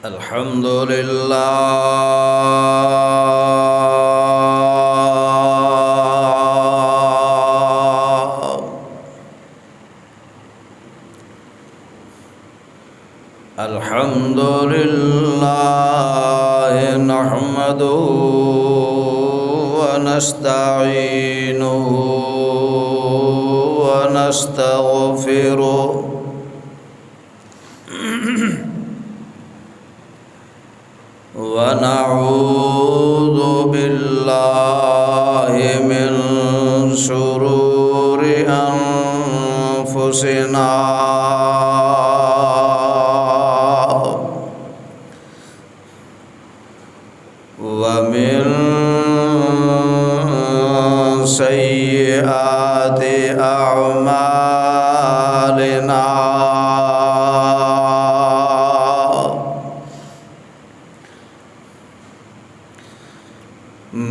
अल्हम्दुलिल्लाह नहमदुहु व नस्तईनुहु व नस्तगफिरुह व नऊज़ु बिल्लाहि मिन शुरूरि अनफुसिना व मिन सय्यिआति अअमालिना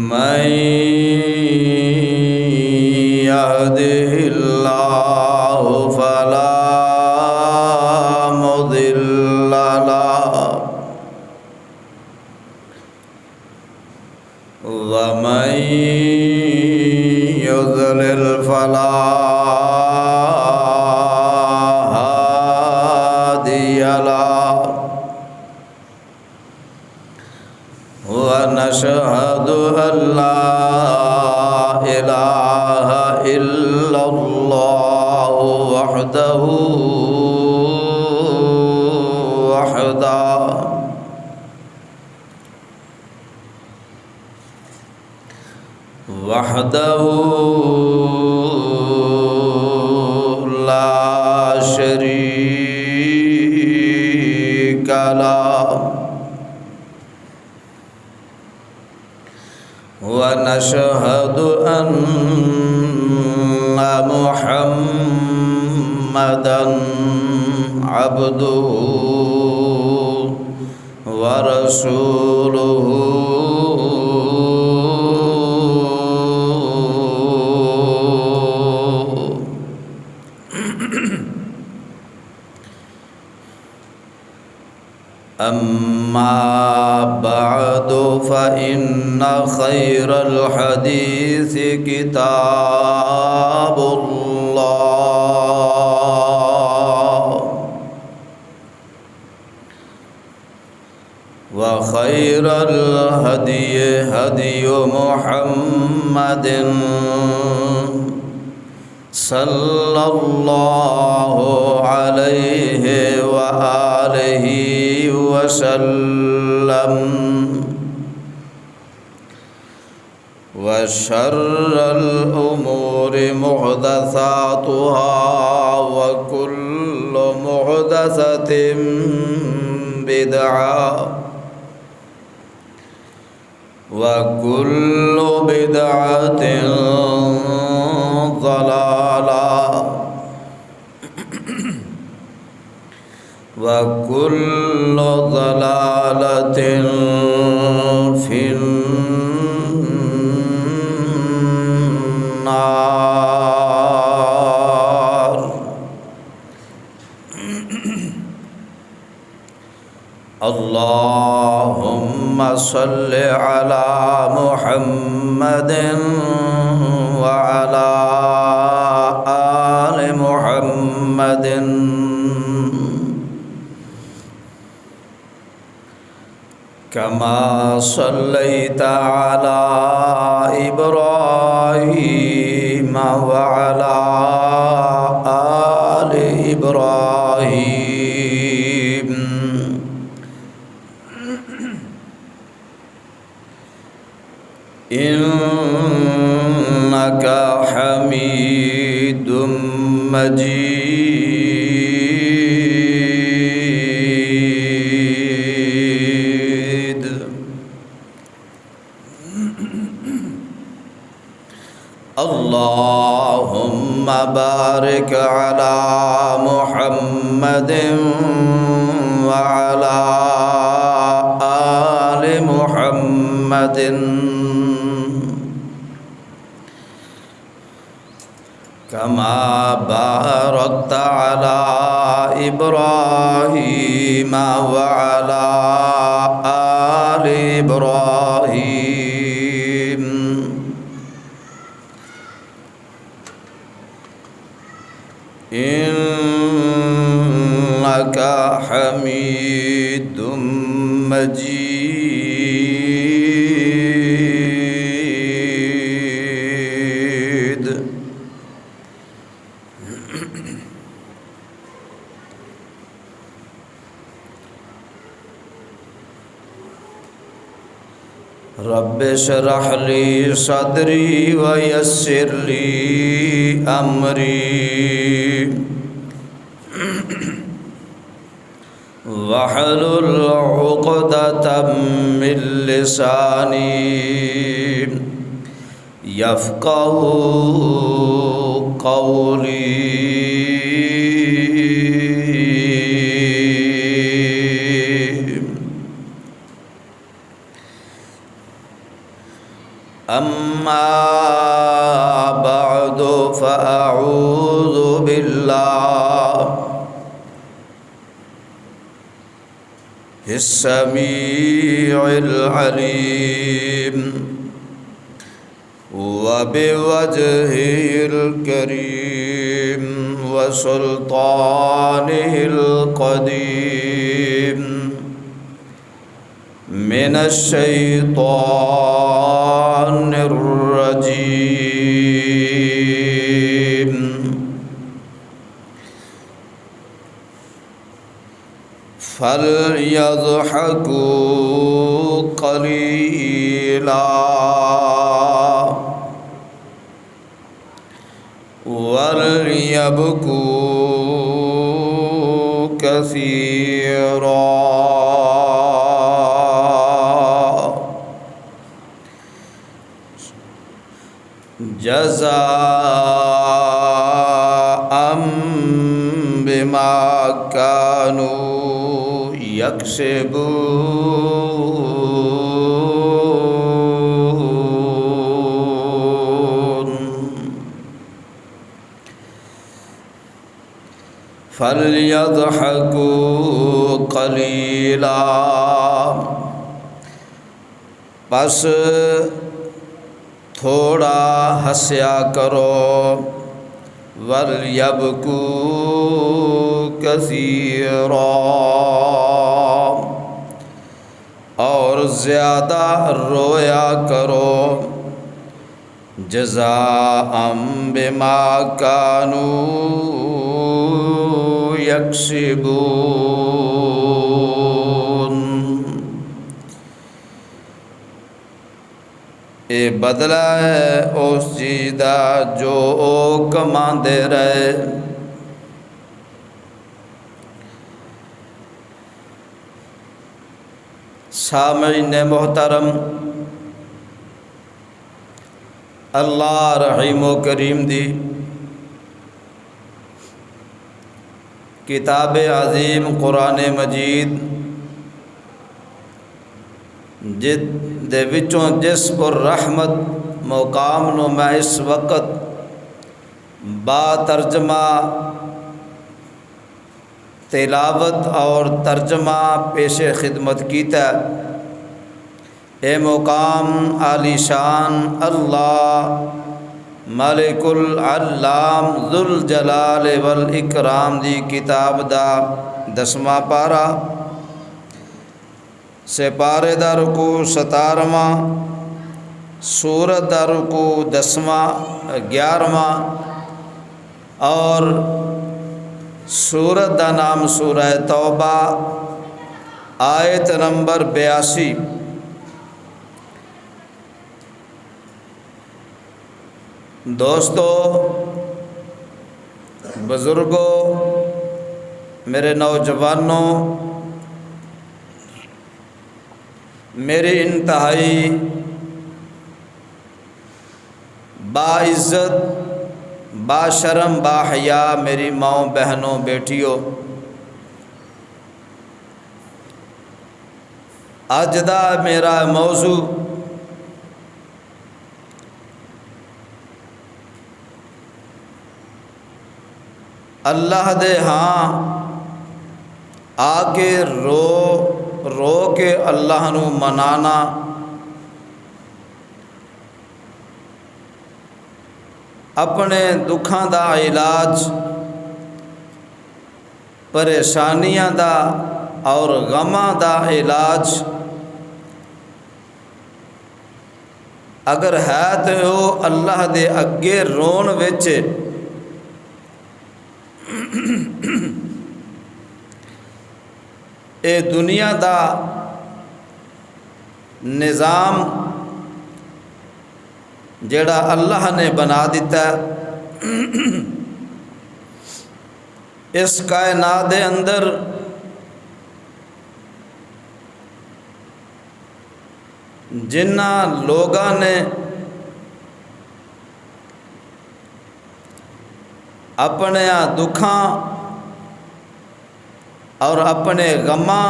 मन यहदिहिल्लाहु फला मुदिल्ल लहु व मन युद्लिल फला हादिय लहु व नशहदु अल्ला इलाहा इल्लल्लाहु वहदहु ला शरीक लहु व नशहदु अन्ना मुहम्मदन अब्दुहु व रसूलुहु अम्मा बअदु फ़इन्ना खैरल हदीस किताबुल्लाह व खैरल हदीय हदीयु मुहम्मदिन सल्लल्लाहु अलैहि व आलिहि वसल्लम व शर्रल उमूरि मुहदसातुहा व कुल्लु मुहदसतिन बिदअह व कुल्लु बिदअतिन ज़लालह व कुल्लु ज़लालतिन फिन्नार। अल्लाहुम्मा सल्लि अला मुहम्मदिन व अला आलि मुहम्मदिन कमा सल्लैता अला इब्राहीम व अला आलि इब्राहीम इन्नका हमीदुम मजीद। अल्लाहुम्मा बारिक अला मुहम्मदिन व अला आलि मुहम्मदिन कमा बारकता अला इब्राहीम इब्राहीम व अला आलि इब्राहीम इन्नका हमीदुम मजीद। रब्बि शरह ली सदरी व यस्सिर ली अमरी वहलुल उक़दतम मिन लिसानी यफ़क़हू क़ौली। अम्मा बअदु फ़अऊज़ु बिल्लाहि अस्समीइल अलीम व बिवजहिल करीम व सुल्तानिल क़दीम मिनश्शैतानिर रजीम। फलयज़हकू क़लीला वलयबकू कसीरा। जज़ाअम बिमा कानू यक्सिबून। फलयज़हकू क़लीला बस थोड़ा हंसा करो। वलयबकू कसीरा और ज़्यादा रोया करो। जज़ाअम बिमा कानू यक्सिबून। ये बदला है उस चीज़ दा जो ओ कमांदे रहे। सामईन मोहतरम, अल्लाह रहीम व करीम दी किताब अज़ीम कुरान मजीद जिदे विचों जिस पुर रहमत मुकाम नूं मैं इस वक़्त बा तर्जमा तिलावत और तर्जमा पेशे खिदमत कीता। ए मुकाम आलीशान अल्लाह मलिकुल अल्लाम ज़ुल जलाल वल इकराम दी किताब दा 10वां पारा सेपारे दा रुकू 17वां, सूरत दा रुकू 10वां 11वां और सूरत दा नाम सूरह तौबा आयत नंबर 82। दोस्तों, बुज़ुर्गों, मेरे नौजवानों, मेरी इंतहाई बाइज़्ज़त बाशरम बाहया मेरी माओ बहनों बेटियों, अज दा मेरा मौजू अल्लाह दे हाँ आके रो रो के अल्लाह नू मनाना, अपने दुखां दा इलाज, परेशानियां दा और गमां दा इलाज अगर है तो वह अल्लाह दे अगे रोन विच ये दुनिया दा निज़ाम जेड़ा अल्लाह ने बना दिता इस कायनात दे अंदर जिन्ना लोगां ने अपने दुखां और अपने गमां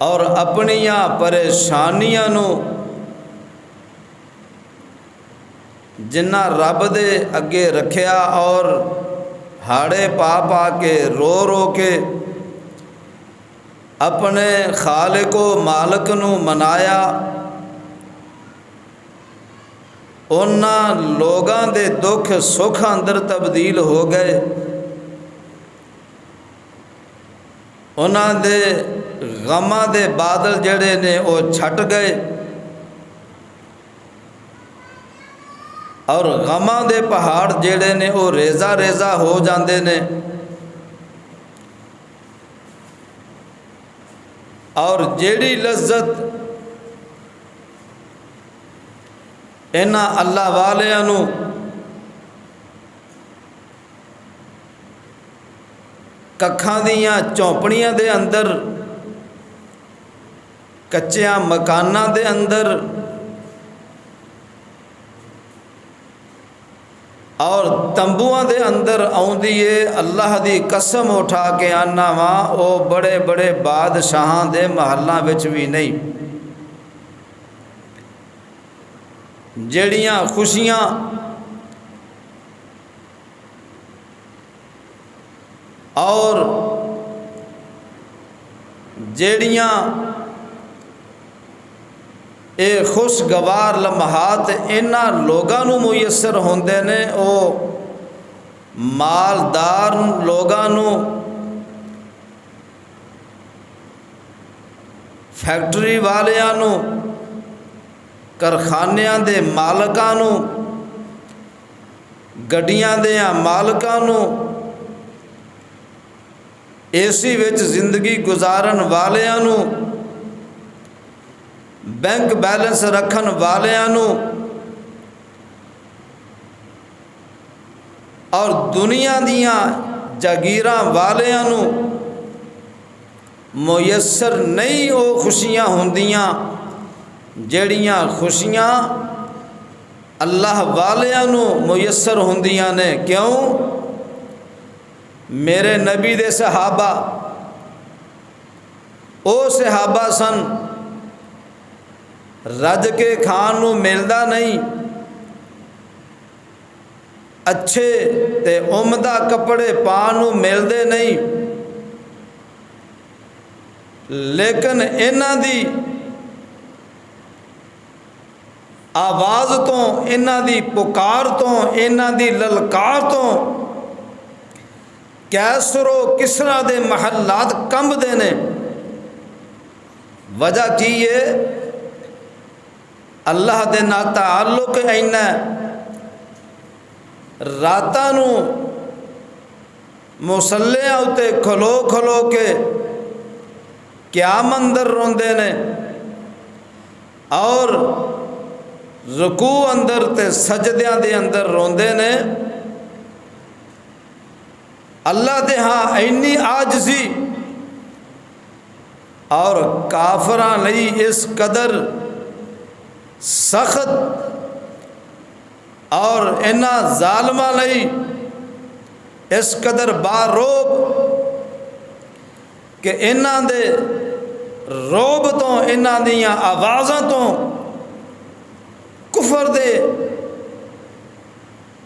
और अपनियां परेशानियां नू जिन्ना रब दे अगे रखिया और हाड़े पा पा के रो रो के अपने खालिको मालिक नू मनाया, उन्हां लोगां दे दुख सुख अंदर तब्दील हो गए, उन्हां दे गमां दे बादल जड़े ने वो छट गए और गमां दे पहाड़ जड़े ने वो रेजा रेजा हो जाते ने। और जेड़ी लज्जत इन्हां अल्लाह वालियां नू कखां दियां झोंपड़ियां दे अंदर, कच्चियां मकानां दे अंदर और तंबुआं दे अंदर आउंदी है, अल्लाह दी कसम उठा के आना वा वो बड़े बड़े बादशाहां दे महलां विच भी नहीं। जेड़ियां खुशियां और जेड़ियां ये खुशगवार लम्हात इन्हां लोगां नू मुयसर होंदे ने, वो मालदार लोगां नू, फैक्ट्री वालियां नू, कारखानियां दे मालकां नू, गड्डियां दे मालकां नू, एसी विच जिंदगी गुजारन वालियां नू, बैंक बैलेंस रखन वालियां नू और दुनिया दियां जागीरां वालियां नू मुयसर नहीं वो खुशियां होंदियां जेड़ियां खुशियां अल्लाह वालियां नू मुयसर होंदियां ने। क्यों? मेरे नबी दे सहाबा ओ सहाबा सन, रज के खान नू मिलदा नहीं, अच्छे ते उम्दा कपड़े पान नू मिलदे नहीं, लेकिन इन्हां दी आवाज़ तो, इन्हां दी पुकार तो, इन्हां दी ललकार तो कैसरो किसरा दे महलात कंबदे ने। वजह की है? अल्लाह दे नाल ताल्लुक इन्ना, रातां नू मुसल्लियां उत्ते खलो खलो के क़याम अंदर रोंदे ने और रुकू अंदर ते सजदियां दे अंदर रोंदे ने। अल्लाह दे हाँ इन्नी आजजी और काफरां लई इस कदर सख्त और इन्हां जालमां लई इस कदर बारोब कि इन्हां दे रोब तो, इन्हां दियां आवाज़ां तो कुफर दे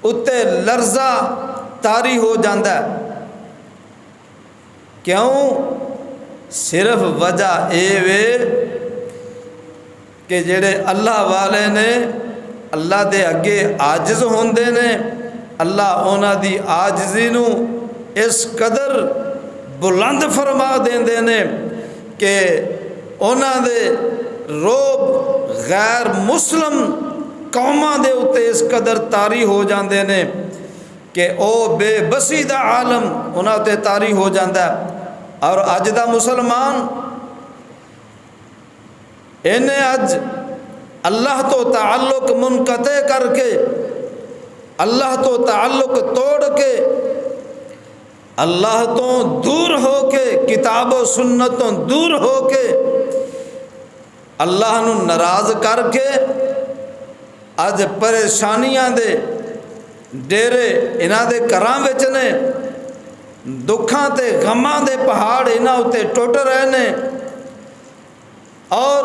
उत्ते लर्जा तारी हो जाता है। क्यों? सिर्फ वजह ये वे कि जेड़े अल्लाह वाले ने अल्लाह दे अगे आजिज़ होंदे ने, अल्लाह उन्हां दी आजिज़ी नू इस कदर बुलंद फरमा देंदे ने कि उन्हां दे रोब गैर मुस्लिम कौमां दे उत्ते इस कदर तारी हो जाते ने कि ओ बेबसी दा आलम उन्हां उत्ते तारी हो जाता है। और अज दा मुसलमान इन्हें अज अल्लाह तो ताल्लुक मुनक़ते करके, अल्लाह तो ताल्लुक तोड़ के, अल्लाह तो दूर हो के, किताब व सुन्नत तो दूर हो के, अल्लाह नू नाराज़ करके अज परेशानियां दे डेरे इन्हां दे घरां विच ने, दुखां ते गमां दे पहाड़ इन्हां उत्ते टुट रहे ने। और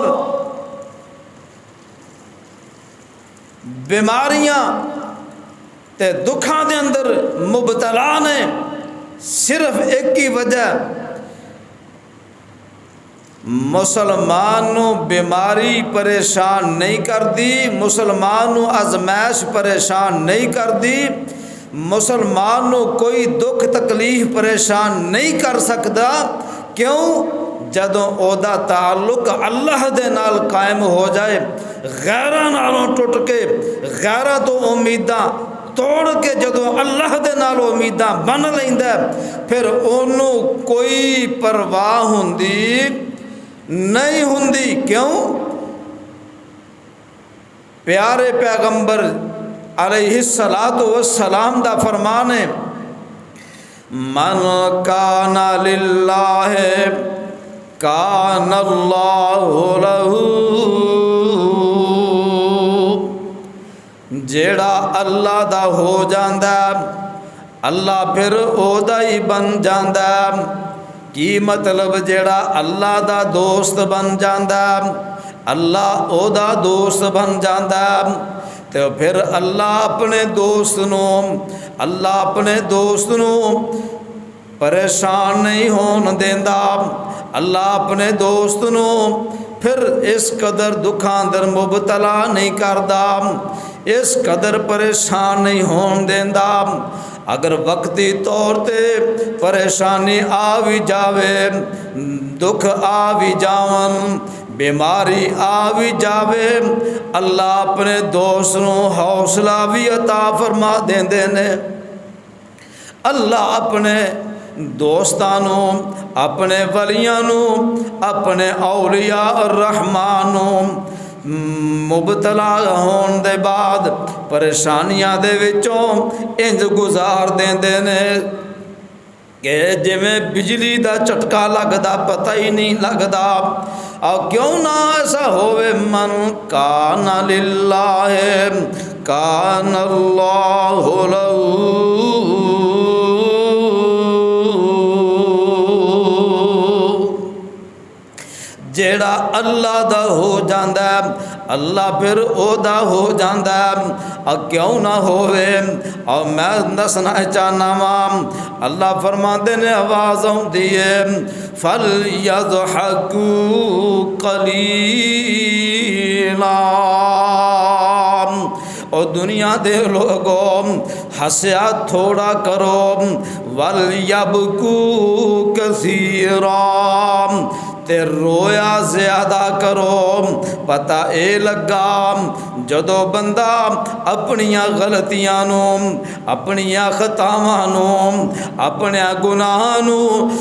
बीमारियां ते दुखां दे अंदर मुबतला ने। सिर्फ एक ही वजह, मुसलमान नू बीमारी परेशान नहीं करती, मुसलमान नू आजमैश परेशान नहीं करती, मुसलमान नू कोई दुख तकलीफ परेशान नहीं कर सकता। क्यों? जदों ओदा ताल्लुक अल्लाह दे नाल कायम हो जाए, गैरां नालों टुट के, गैरां तो उम्मीदां तोड़ के जदों अल्लाह दे नाल उम्मीदां बन लैंदा, फिर ओनू कोई परवाह हुंदी नहीं हुंदी। क्यों? प्यारे पैगंबर अलैहिस्सलातु वस्सलाम दा फरमान है, मन काना लिल्लाहि कानल्लाहु लहू। जेड़ा अल्लाह दा हो जांदा अल्लाह फिर ओदा ही बन जांदा। की मतलब? जेड़ा अल्लाह दा दोस्त बन जांदा अल्लाह ओदा दोस्त बन जांदा। तो फिर अल्लाह अपने दोस्त नू, अल्लाह अपने दोस्त नू परेशान नहीं होन देंदा। अल्लाह अपने दोस्त नू फिर इस कदर दुखां अंदर मुबतला नहीं करदा, इस कदर परेशान नहीं होन देंदा। अगर वक्ती तौर ते परेशानी आ भी जावे, दुख आ भी जावन, बीमारी आ भी जावे, अल्लाह अपने दोस्त नू हौसला भी अता फरमा देंदे ने। अल्लाह अपने दोस्तां नू, अपने वलियां नू, अपने औलिया और रहमान नू मुबतला होने दे बाद परेशानियां दे विचों इंज गुजार देंदे ने कि जिवें बिजली दा झटका लगदा पता ही नहीं लगदा। और क्यों ना ऐसा होवे, मन काना लिल्लाहि कानल्लाहु लहू। जेड़ा अल्लाह दा हो जांदा अल्लाह फिर ओदा हो जांदा। और क्यों ना होवे? और मैं दसना चाहना वा, अल्लाह फरमाते ने आवाज़ आउंदी है, फल यज़हकू कलीला। और दुनिया दे लोगों हंसया थोड़ा करो, वल यबकू कसीरा, ते रोया ज़्यादा करो। पता ए लगा जदों बंदा अपनिया गलतियां नू, अपनिया खतावां नू, अपने गुनाहां नू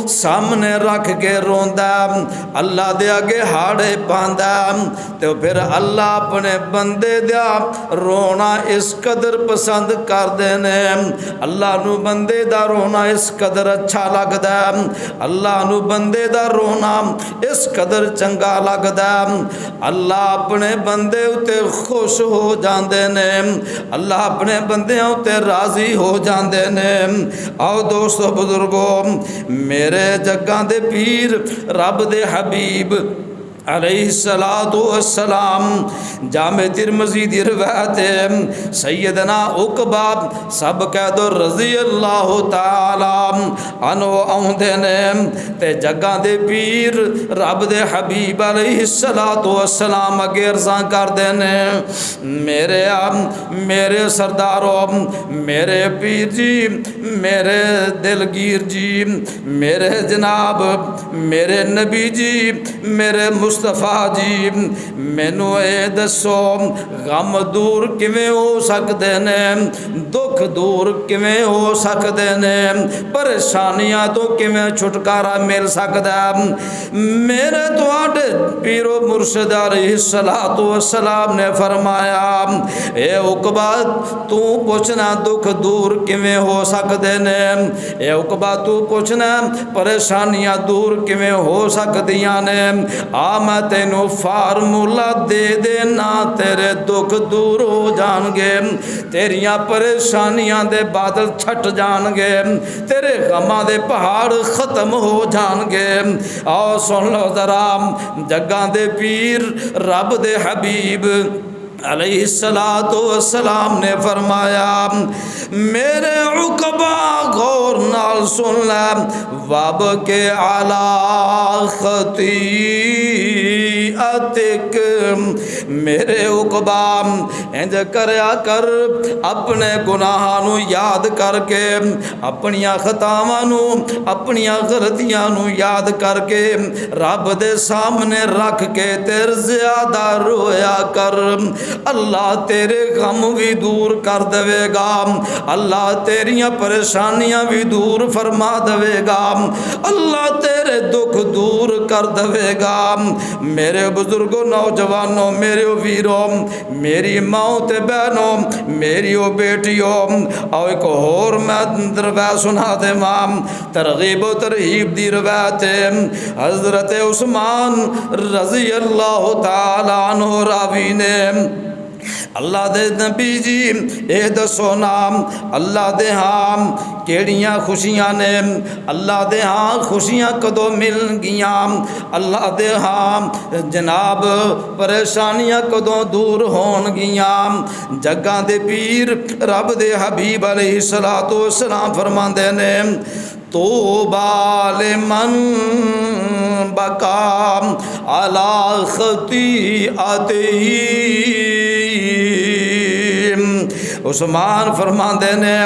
सामने रख के रोंदा, अल्लाह दे अगे हाड़े पांदा, तो फिर अल्लाह अपने बंदे दा रोना इस कदर पसंद करदे ने। अल्लाह नू बंदे दा रोना इस कदर अच्छा लगदा, अल्लाह नू बंदे दा रोना इस कदर चंगा लगदा। अल्लाह अपने बंदे उत्ते खुश हो जाते ने, अल्लाह अपने बंदियां उत्ते राजी हो जाते ने। आओ दोस्तों बुजुर्गों, मेरे जग्गां दे पीर रब दे हबीब अलैहिस्सलातु वस्सलाम। जामे तिरमिज़ी दी रिवायत है, सैयदना उकबा सब कह दो रज़ी अल्लाह ताला अनो आउंदे ने ते जग्गां दे पीर रब दे हबीब अलैहिस्सलातु वस्सलाम अगे अर्ज़ां करदे ने, मेरे सरदारों, मेरे पीर जी, मेरे दिलगीर जी, मेरे जनाब, मेरे नबी जी, मेरे मुस्तफा जी, मैनू ये दसो गम दूर किवें हो सकते ने, दुख दूर किवें हो सकते ने, परेशानियां तो किवें छुटकारा मिल सकता है। मेरे तुहाडे पीरो मुर्शिद अलैहिस्सलातु वस्सलाम ने फरमाया, ए उकबा तू पूछना दुख दूर किवें हो सकते ने, ए उकबा तू पूछना परेशानियां दूर किवें हो सकदियां ने। आ मैं तेनू फार्मूला दे देना, तेरे दुख दूर हो जाएंगे, तेरिया परेशानियां दे बादल छट जाएंगे, तेरे गमां दे पहाड़ खत्म हो जाएंगे। आओ सुन लो जरा, जग्गां दे पीर रब दे हबीब अलैहिस्सलातु वस्सलाम ने फरमाया, मेरे उकबा गौर नाल सुन ले, वब के आला खतीअतिक, मेरे उकबा इंज करया कर, अपने गुनाहां नू याद करके, अपनियां खतावां नू, अपनियां गलतियां नू याद करके रब दे सामने रख के तेरे ज्यादा रोया कर। अल्लाह तेरे गम भी दूर कर देवेगा, अल्लाह तेरिया परेशानियां भी दूर फरमा देवेगा, अल्लाह तेरे दुख दूर कर देवेगा। मेरे बुजुर्गों, नौजवानों, मेरे वीरों, मेरी माओ ते बहनों, मेरी ओ बेटियों, और एक होर मैं रवायत सुना देवां, तरगीब व तरहीब दी रवायत है। हजरत उस्मान रज़ी अल्लाह तआला अन्हु रावी ने, अल्लाह दे नबी जी ए दसो नाम, अल्लाह दे हाँ केड़ियाँ खुशियाँ ने, अल्लाह दे हाँ खुशियाँ कदों मिल गियाँ, अल्लाह दे हाँ जनाब परेशानियाँ कदों दूर होन गियाँ। जग्गां दे पीर रब दे हबीब अलैहिस्सलातु वस्सलाम फरमांदे ने, तौबा लिमन बका अला खतीअतिही। उस्मान फरमाते ने,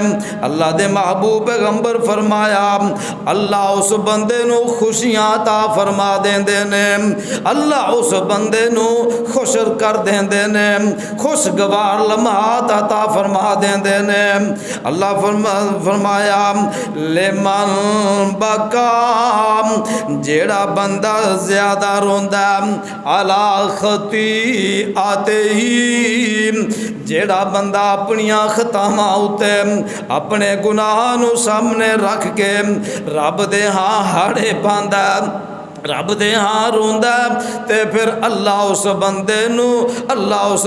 अल्लाह दे महबूब पैगंबर फरमाया, अल्लाह उस बंदे नू खुशियां ता फरमा देंदे ने, अल्लाह उस बंदे नू खुश कर देंदे ने, खुशगवार लम्हात अता फरमा देंदे ने। अल्लाह फरमाया, लेमन बका, जेड़ा बंदा ज्यादा रोंदा अला खतीअतिही, जेड़ा बंदा अपनियां खतावां उत्ते अपने गुनाह नू सामने रख के रब दे हाँ हाड़े पांदा, रब दे हाँ रोंदा, ते फिर अल्लाह उस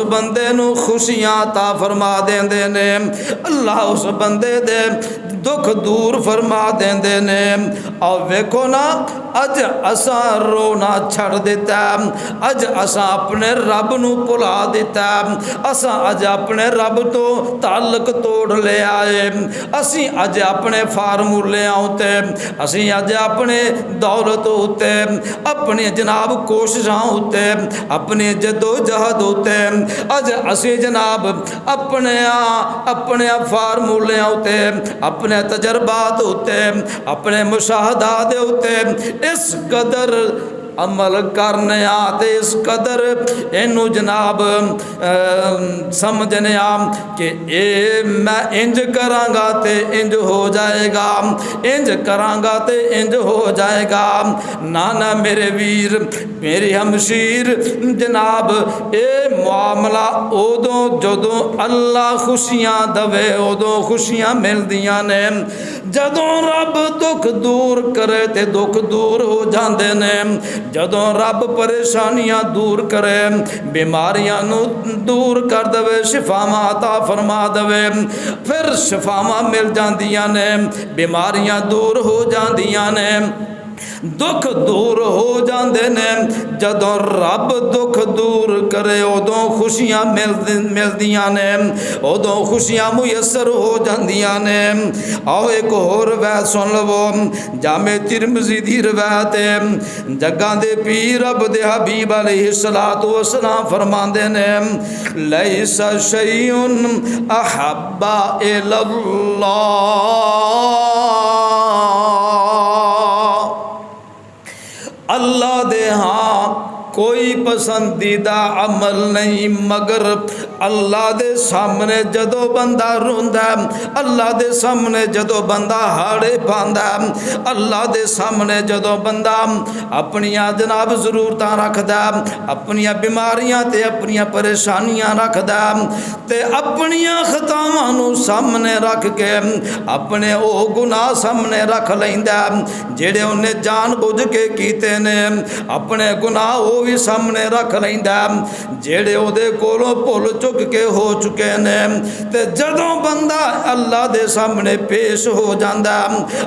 बंदे नू खुशियां ता फरमा देंदे ने, अल्लाह उस बंदे दे दुख दूर फरमा देंदे ने। और वेखो ना, अज असा रोना छड़ दिता, अज असा अपने रब नू भुला दिता, असा अज अपने रब तो ताल्लुक तोड़ ले आए, असी अज अपने फार्मूले उत्ते, असी अज अपने दौलत उत्ते, अपने जनाब कोशिशां उत्ते, अपने जदोजहद उत्ते, अज असी जनाब अपने फार्मूले उत्ते, अपने तजर्बात उत्ते, अपने मुशाहदात उत्ते इस कदर अमल करने आते, इस कदर इनू जनाब समझने कि ए मैं इंज करांगा ते इंज हो जाएगा, इंज करांगा ते इंज हो जाएगा। ना ना मेरे वीर, मेरे हमशीर जनाब, ए मामला उदों जदों अल्लाह खुशियां दवे, उदों खुशियां मिलदियां ने, जदों रब दुख दूर करे ते दुख दूर हो जाते ने, जदों रब परेशानियां दूर करे, बीमारियां दूर कर दवे, शिफावां अता फरमा दवे, फिर शिफावां मिल जांदियां ने, बीमारियां दूर हो जांदियां ने। दुख दूर हो जाते ने। जदों रब दुख दूर करे उदों खुशियां मिलदियां ने, उदों खुशियां मुयसर हो जांदियां ने। आओ एक होर रवायत सुन लवो, जामे तिरमिज़ी दी रवायत है। जग्गां दे पीर रब दे हबीब अलैहिस्सलातु वस्सलाम फरमांदे ने, लैसा शैउन अहब्बा इल्लल्लाह, अल्लाह दे हाँ कोई पसंदीदा अमल नहीं मगर अल्लाह दे सामने जदों बंदा रोंदा, अल्लाह दे सामने जदों बंदा हाड़े पांदा, अल्लाह दे सामने जदों बंदा अपनियां जनाब जरूरतां रखदा, अपनियां बीमारियां ते अपनियां परेशानियां रखदा ते अपनियां खतावां नूं सामने रख के अपने ओ गुनाह सामने रख लैंदा जेड़े उन्हें जान बुझ के कीते ने। अपने गुनाह वो भी सामने रख लैंदा जेड़े ओदे कोलों भुल चुक के हो चुके ने। ते जदों बंदा अल्लाह दे सामने पेश हो जांदा,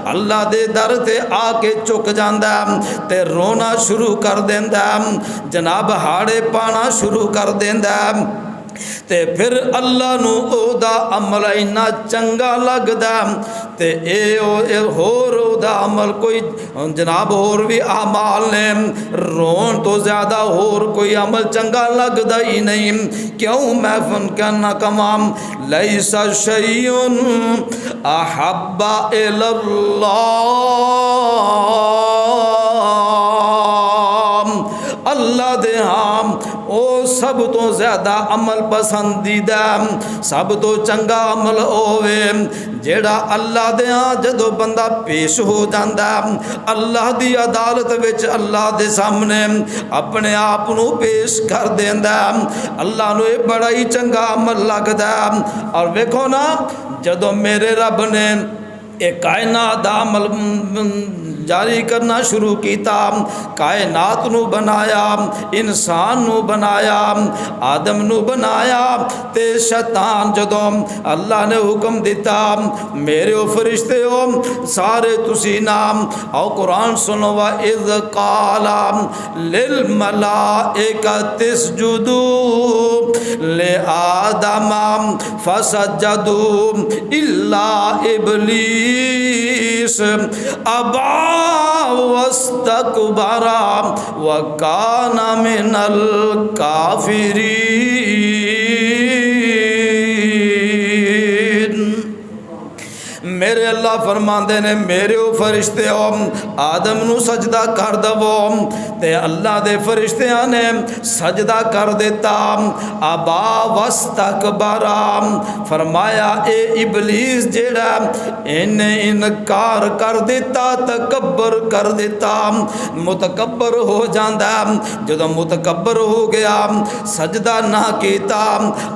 अल्लाह दे दर ते आके चुक जांदा ते रोना शुरू कर देंदा, जनाब हाड़े पाना शुरू कर देंदा। ते फिर अल्लाह नू ओदा अमल इन्ना चंगा लगदा ते होर ओदा अमल कोई जनाब होर भी अमाल ने रोन तो ज़्यादा होर कोई अमल चंगा लगदा ही नहीं। क्यों मैं फन करना कमाम, लैसा शैउन अहब्बा इल्लल्लाह, अल्लाह दे हाँ ओ सब तो ज़्यादा अमल पसंदीदा सब तो चंगा अमल होवे जेड़ा अल्लाह दे हाँ जदों बंदा पेश हो जाता अल्लाह दी अदालत विच अल्लाह दे सामने अपने आप नू पेश कर देंदा। अल्लाह नू ये बड़ा ही चंगा अमल लगदा। और वेखो ना जदों मेरे रब ने एक कायनात दा अमल जारी करना शुरू किया, कायनात नू बनाया, इंसान नू बनाया, आदम नू बनाया ते शैतान जदों अल्लाह ने हुक्म दिता मेरे ओ फरिश्ते हो सारे तुसी नाम आओ कुरान सुनो, व इज़ क़ाला लिल मलाइकति इसजुदू ले आदम फसजदू इल्ला इब्लीस अबा वस्तकबरा व काना मिनल काफिरीन। मेरे अल्लाह फरमाते ने मेरे ओ फरिश्ते हो आदम नू सजदा कर दवो ते अल्लाह दे फरिश्तियां ने सजदा कर देता। अबा वस्तकबरा फरमाया ए इबलीस जेड़ा इन्हें इनकार कर दिता, तकबर कर दिता, मुतकबर हो जाता। जदों मुतकबर हो गया सजदा ना किया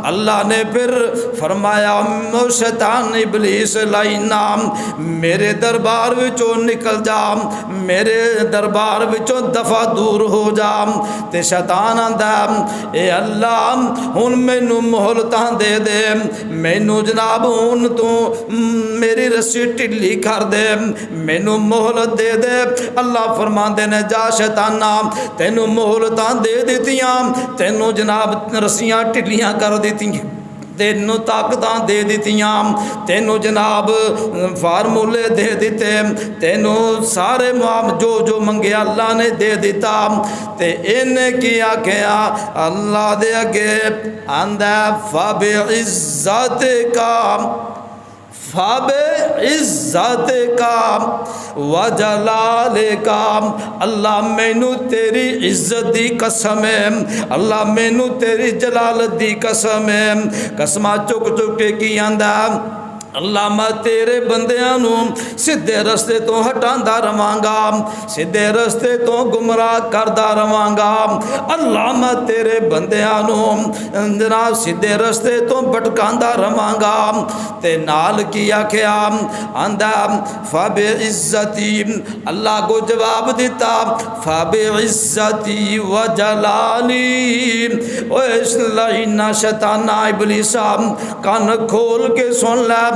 अल्लाह ने फिर फरमाया शैतान इबलीस लाई नाम मेरे दरबार विचों निकल जा, मेरे दरबार विचों दफा दूर हो जा। ते शैतान आंदा ए अल्लाह हुण मैनू मोहलतां दे दे, मैनू जनाब हुण तू मेरी रस्सी ढिली कर दे, मैनू मोहलत दे दे। अल्लाह फरमांदे ने जा शैताना तैनू मोहलतां दे दित्तियां, तैनू जनाब रस्सियां ढिलियां कर दित्तियां, तेनू ताकतां दे दित्तियां, तेनू जनाब फार्मूले दे दिते, तेनू सारे माम जो जो मंगे अल्लाह ने दे दिता। ते इन्हें की आख्या अल्लाह दे अगे आंदा फबे इज्जत का फाबे इज्जत का वजलाले का, अल्लाह मैनू तेरी इज्जत दी कसम है, अल्लाह मैनू तेरी जलालत दी कसम है। कसमा चुक चुक के की आंदा अल्लाह मैं तेरे बंदियां नू सीधे रस्ते तो हटांदा रवांगा, सीधे रस्ते तो गुमराह करदा रवांगा। अल्लाह मैं तेरे बंदियां नू जनाब सीधे रस्ते तो भटकांदा रवांगा। ते नाल की आख्या आंदा फबे इज्जती, अल्लाह को जवाब दिता फबे इज्जती व जलाली। ओ इसलिए शैताना इबलीसा कान खोल के सुन लै,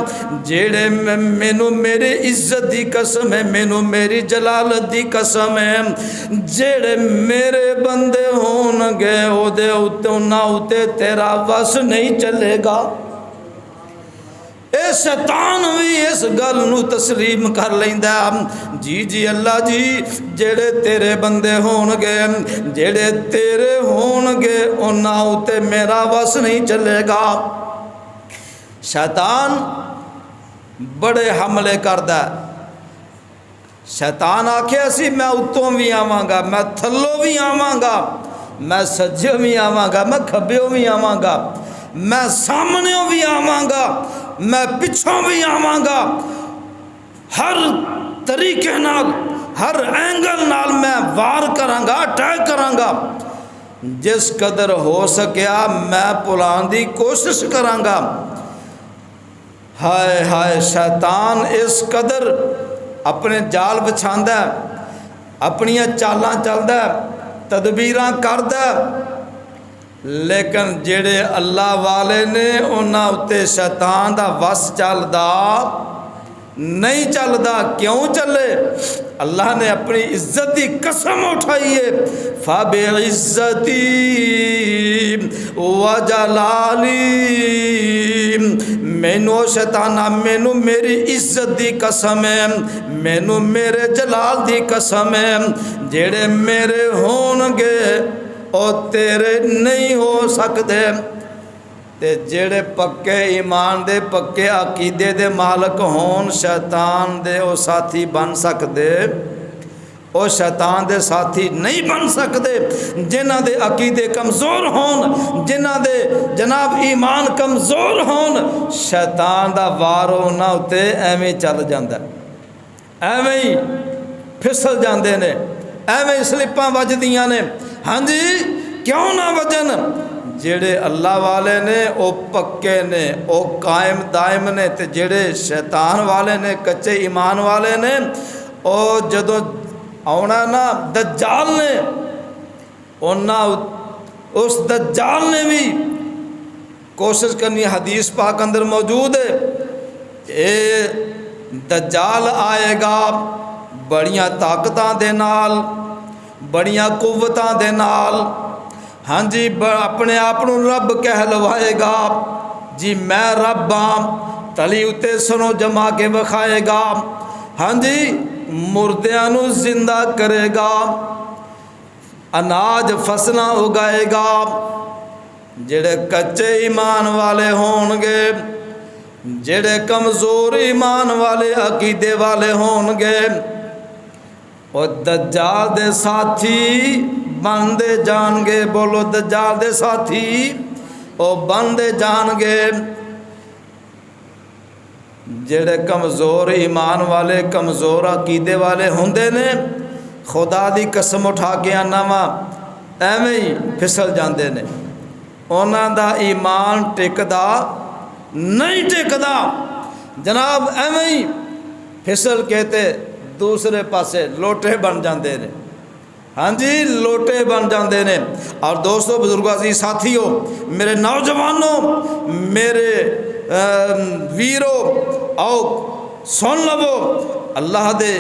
जेड़े मैनू मेरी इज्जत दी कसम है, मैनू मेरी जलालत दी कसम है, जेड़े मेरे बंदे होणगे ओदे उत्ते उन्हां उत्ते तेरा वस नहीं चलेगा। ए शैतान भी इस गल नू तस्लीम कर लैंदा, जी जी अल्लाह जी, जेड़े तेरे बंदे होणगे, जेड़े तेरे होणगे उन्हां उत्ते मेरा वस नहीं चलेगा। शैतान बड़े हमले करदा। शैतान आखे सी मैं उत्तों भी आवांगा, मैं थल्लों भी आवांगा, मैं सज्जों भी आवांगा, मैं खब्बेों भी आवांगा, मैं सामने भी आवांगा, मैं पिछों भी आवांगा, हर तरीके नाल हर एंगल नाल मैं वार करांगा, अटैक करांगा। जिस कदर हो सकिया मैं भुलाने की कोशिश करांगा। हाय हाय, शैतान इस कदर अपने जाल बिछांदा, अपनियां चालां चलदा, तदबीरां करदा, लेकिन जेड़े अल्लाह वाले ने उन्हां उत्ते शैतान दा वस चलदा नहीं चलदा। क्यों चले? अल्लाह ने अपनी इज्जत की कसम उठाई है, फाबे इज्जती व जलाली, मैनू शैताना मैनू मेरी इज्जत की कसम है, मैनू मेरे जलाल की कसम है, जेड़े मेरे होणगे और तेरे नहीं हो सकते। ते जेड़े पक्के ईमान दे पक्के अकीदे दे मालक होन शैतान दे ओ साथी बन सकते, ओ शैतान दे साथी नहीं बन सकते। जिन्हां दे अकीदे कमज़ोर होन, जिन्हां दे जनाब ईमान कमज़ोर होन, शैतान दा वार उन्हां उत्ते एवें चल जांदा, एवें ही फिसल जांदे ने, एवें ही स्लिपां वजदियां ने। हाँ जी, क्यों ना वजन? जेड़े अल्लाह वाले ने वो पक्के ने, वो कायम दायम ने, ते जेड़े शैतान वाले ने, कच्चे ईमान वाले ने, और जदों आना ना दज्जाल ने, उन्हें उस दज्जाल ने भी कोशिश करनी। हदीस पाक अंदर मौजूद है, ये दज्जाल आएगा बड़ियां ताकतां दे नाल, बड़ियां कुव्वतां दे नाल। हाँ जी, अपने आप को रब कहलवाएगा, जी मैं रब हाँ, तली उत्ते सनो जमा के विखाएगा। हाँ जी, मुर्दियां नू जिंदा करेगा, अनाज फसलां उगाएगा। जेड़े कच्चे ईमान वाले होणगे, जेड़े कमज़ोर ईमान वाले अकीदे वाले होणगे, और दज्जाल दे साथी बनते जाणगे। बोलो, दज्जाल दे साथी वो बनते जाणगे। जेड़े कमज़ोर ईमान वाले, कमज़ोर अकीदे वाले होंदे ने, खुदा दी कसम उठा के आना वा एवें ही फिसल जाते ने। उन्हां दा ईमान टिकदा नहीं, टिकदा जनाब, एवें ही फिसल के ते दूसरे पासे लोटे बन जाते हैं। हाँ जी, लोटे बन जाते हैं। और दोस्तों, बुजुर्गों, अजीज साथियों, मेरे नौजवानों, मेरे वीरों, आओ सुन लवो, अल्लाह दे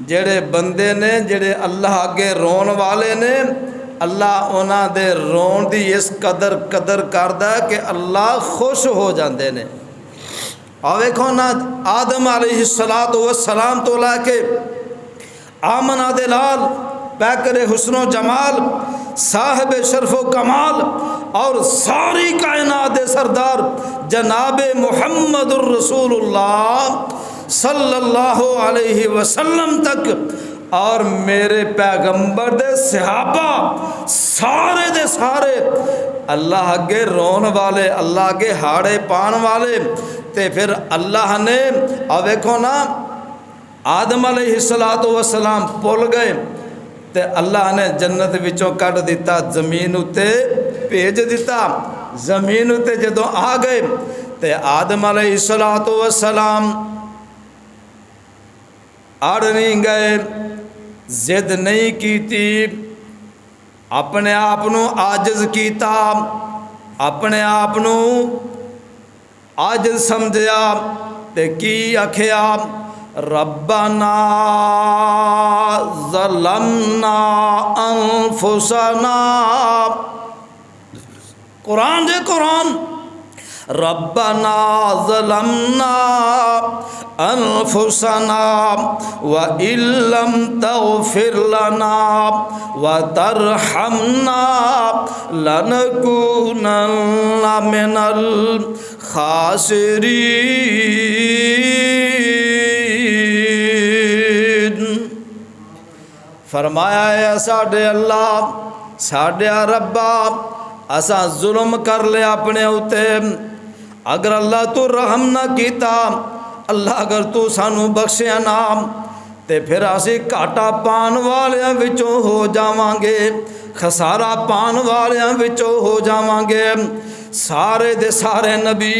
जेड़े बंदे ने, जेड़े अल्लाह अगे रोन वाले ने, अल्लाह उन्हां दे रोन दी इस कदर करदा कि अल्लाह खुश हो जाते हैं। और वेखो ना, आदम अलैहिस्सलातु वस्सलाम तो लैके आमना दे लाल, पैकरे हुस्नो जमाल, साहिब शरफ़ो कमाल, और सारी कायनात दे सरदार जनाबे मुहम्मदुर रसूलुल्लाह सल्लल्लाहु अलैहि वसल्लम तक, और मेरे पैगंबर दे सहाबा सारे दे सारे अल्लाह अगे रोन वाले, अल्लाह अगे हाड़े पान वाले। ते फिर अल्लाह ने, और वेखो ना, आदम अलैहिस्सलातु वस्सलाम भुल गए, ते अल्लाह ने जन्नत विचों कढ़ दिता, जमीन उत्ते भेज दिता। जमीन उत्ते जदों आ गए, ते आदम अलैहिस्सलातु वस्सलाम अड़ नहीं गए, जिद नहीं की, अपने आप नू आजिज़ किया, अपने आप नू अज समझया ते की आखिया, रब्बना ज़लमना अनफुसना। कुरान जे कुरान, रब्बना ज़लमना अनफुसना व इल्लम तग़फिर लना व तरहमना लनकूनन्ना मिनल खासिरीन। फरमाया है साडे अल्लाह, साडे रब्बा, असा जुल्म कर लिया अपने उत्ते। अगर अल्लाह तू रहम ना किता, अल्लाह अगर तू सानू बख्शिया ना, ते फिर असी घाटा पान वालियां विचों हो जावांगे, खसारा पान वालियां विचों हो जावांगे। सारे दे सारे नबी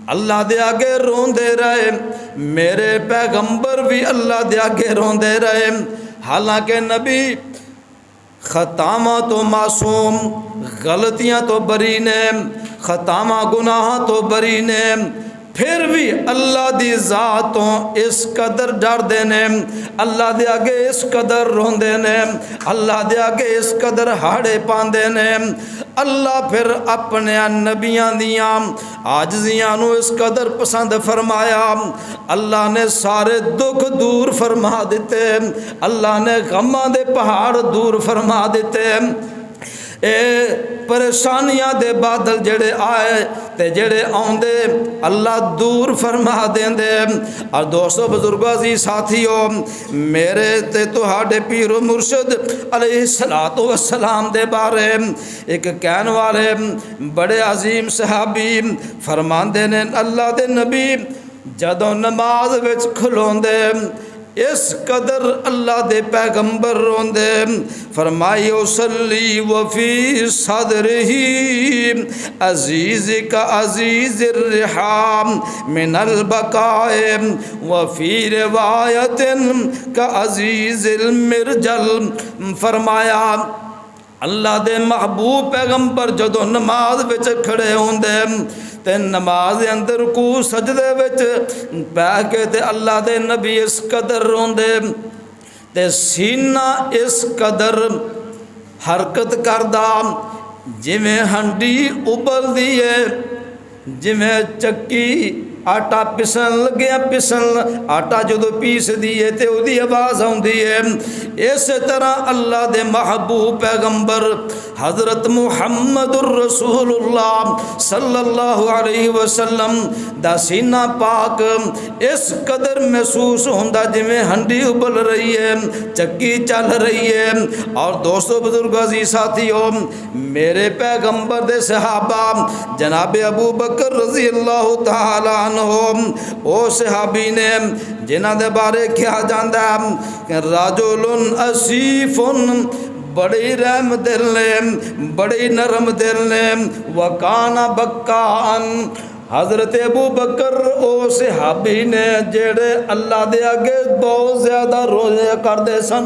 अल्लाह दे आगे रोंदे रहे, मेरे पैगंबर भी अल्लाह दे आगे रोंदे रहे। हालांकि नबी खतामा तो मासूम, गलतियां तो बरी ने, खतामा गुनाह तो बरी ने, फिर भी अल्लाह दी ज़ातों इस कदर डरदे ने, अल्लाह दे आगे इस कदर रोंदे ने, अल्लाह दे आगे इस कदर हाड़े पांदे ने। अल्लाह फिर अपने नबियां दियां आजजियां नू इस कदर पसंद फरमाया, अल्लाह ने सारे दुख दूर फरमा दिते, अल्लाह ने गमां दे पहाड़ दूर फरमा दिते। ए परेशानियां दे बादल जेड़े आए ते जेड़े आउंदे अल्लाह दूर फरमा देंदे। और दोस्तों, बुजुर्गों, जी साथियों, मेरे ते तुहाडे पीर मुर्शद अलैहिस्सलातु वस्सलाम दे बारे एक कहने वाले बड़े अजीम सहाबी फरमांदे ने, अल्लाह दे नबी जदों नमाज विच खलोंदे इस कदर अल्लाह दे पैगंबर रोंदे। फरमाई उसली वफी सदरही अजीज का अजीज रिहाम मिनल बकाए वफी रिवायतिन का अजीज मिर्जल। फरमाया अल्लाह दे महबूब पैगंबर जदों नमाज विच खड़े होंदे ते नमाज दे अंदर रुकू सजदे विच पै के ते अल्लाह दे नबी इस कदर रोंदे ते सीना इस कदर हरकत करदा जिवें हंडी उबलदी है, जिवें चक्की आटा पिसन लग्या, पिसन आटा जो पीस दिए तो उसकी आवाज़ आती है। इस तरह अल्लाह दे महबूब पैगंबर हज़रत मुहम्मदुर रसूलुल्लाह सल्लल्लाहु अलैहि वसल्लम दा सीना पाक इस कदर महसूस होंदा जिवें हंडी उबल रही है, चक्की चल रही है। और दोस्तों, बुजुर्गों, जी साथियों, मेरे पैगंबर दे सहाबा जनाब अबू बकर रज़ी अल्लाह तआला ओ सहाबी ने जिन्हां दे बारे कहा जाता है कि राजुलुन असीफुन, बड़ी रहम दिल ने, बड़ी नरम दिल ने, वकाना बक्कान। हज़रत अबू बकर ओ सहाबी ने जेड़े अल्लाह दे आगे बहुत ज़्यादा रोज़े करते सन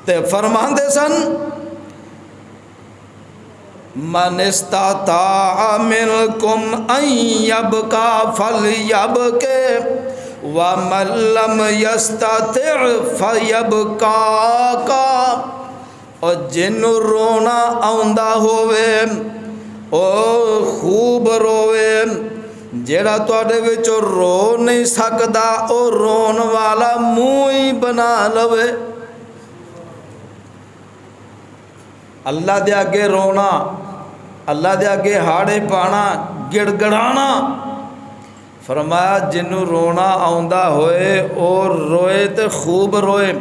ते फरमाते सन, मन इस्ताता मिनकुम अन यबका फलयबके व मन लम यस्ताति फयबका का। और जिन्नू रोना आउंदा होवे ओ खूब रोवे, जेड़ा तुहाडे विचों रो नहीं सकदा ओ रोन वाला मुँह ही बना लवे। अल्लाह दे आगे रोना, अल्लाह दे आगे हाड़े पाना, गिड़गड़ाना। फरमाया जिन्नू रोना आउंदा होए और रोए तो खूब रोए,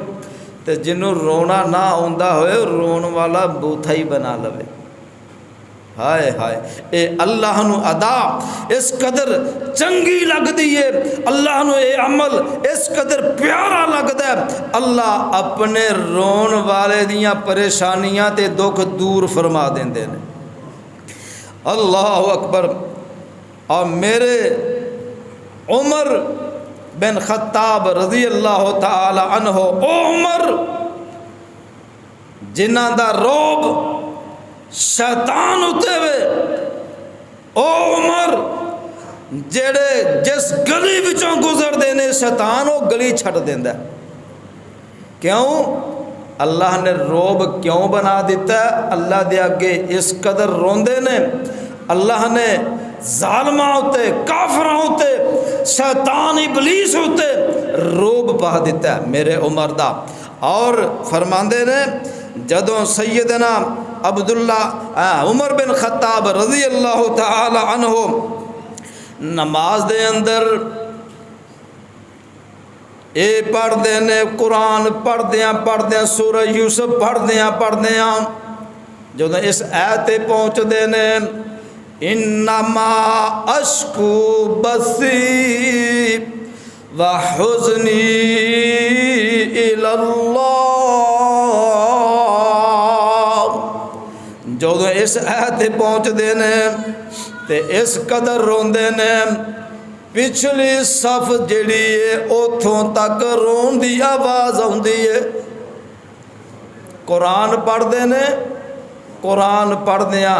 तो जिन्नू रोना ना आउंदा होए रोन वाला बूथा ही बना लवे। हाय हाय, ए अल्लाह नू अदा इस कदर चंगी लगदी है, अल्लाह नू ये अमल इस कदर प्यारा लगदा है, अल्लाह अपने रोन वाले दियां परेशानियां ते दुख दूर फरमा देंदे ने। अल्लाह अकबर। और मेरे उमर बिन खत्ताब रज़ी अल्लाह तआला अन्हो, ओ उमर जिन्हां दा रोब शैतान उते वे, ओ उमर जेड़े जिस गली विचों गुजरते हैं शैतान वो गली छड़ देंदा। क्यों? अल्लाह ने रोब क्यों बना दिता है? अल्लाह दे अगे इस कदर रोंदे ने, अल्लाह ने जालमा उत्ते, काफरां उत्ते, शैतान इबलीस उत्ते रोब पा दिता है मेरे उमर दा। और फरमांदे ने जदों सैयदना अब्दुल्ला उमर बिन खत्ताब रज़ी अल्लाह तआला अन्हु नमाज दे अंदर ये पढ़ते ने, कुरान पढ़द्या सूरह यूसुफ पढ़द्या जो इस ऐते पहुँचते ने इन्नमा अश्कू बसी व हुज़नी इलल्लाह, जो इस ऐते पहुँचते ने ते इस कदर रोंदे ने पिछली सफ जिहड़ी है उथों तक रोन की आवाज़ आउंदी है। कुरान पढ़ते ने, कुरान पढ़द्या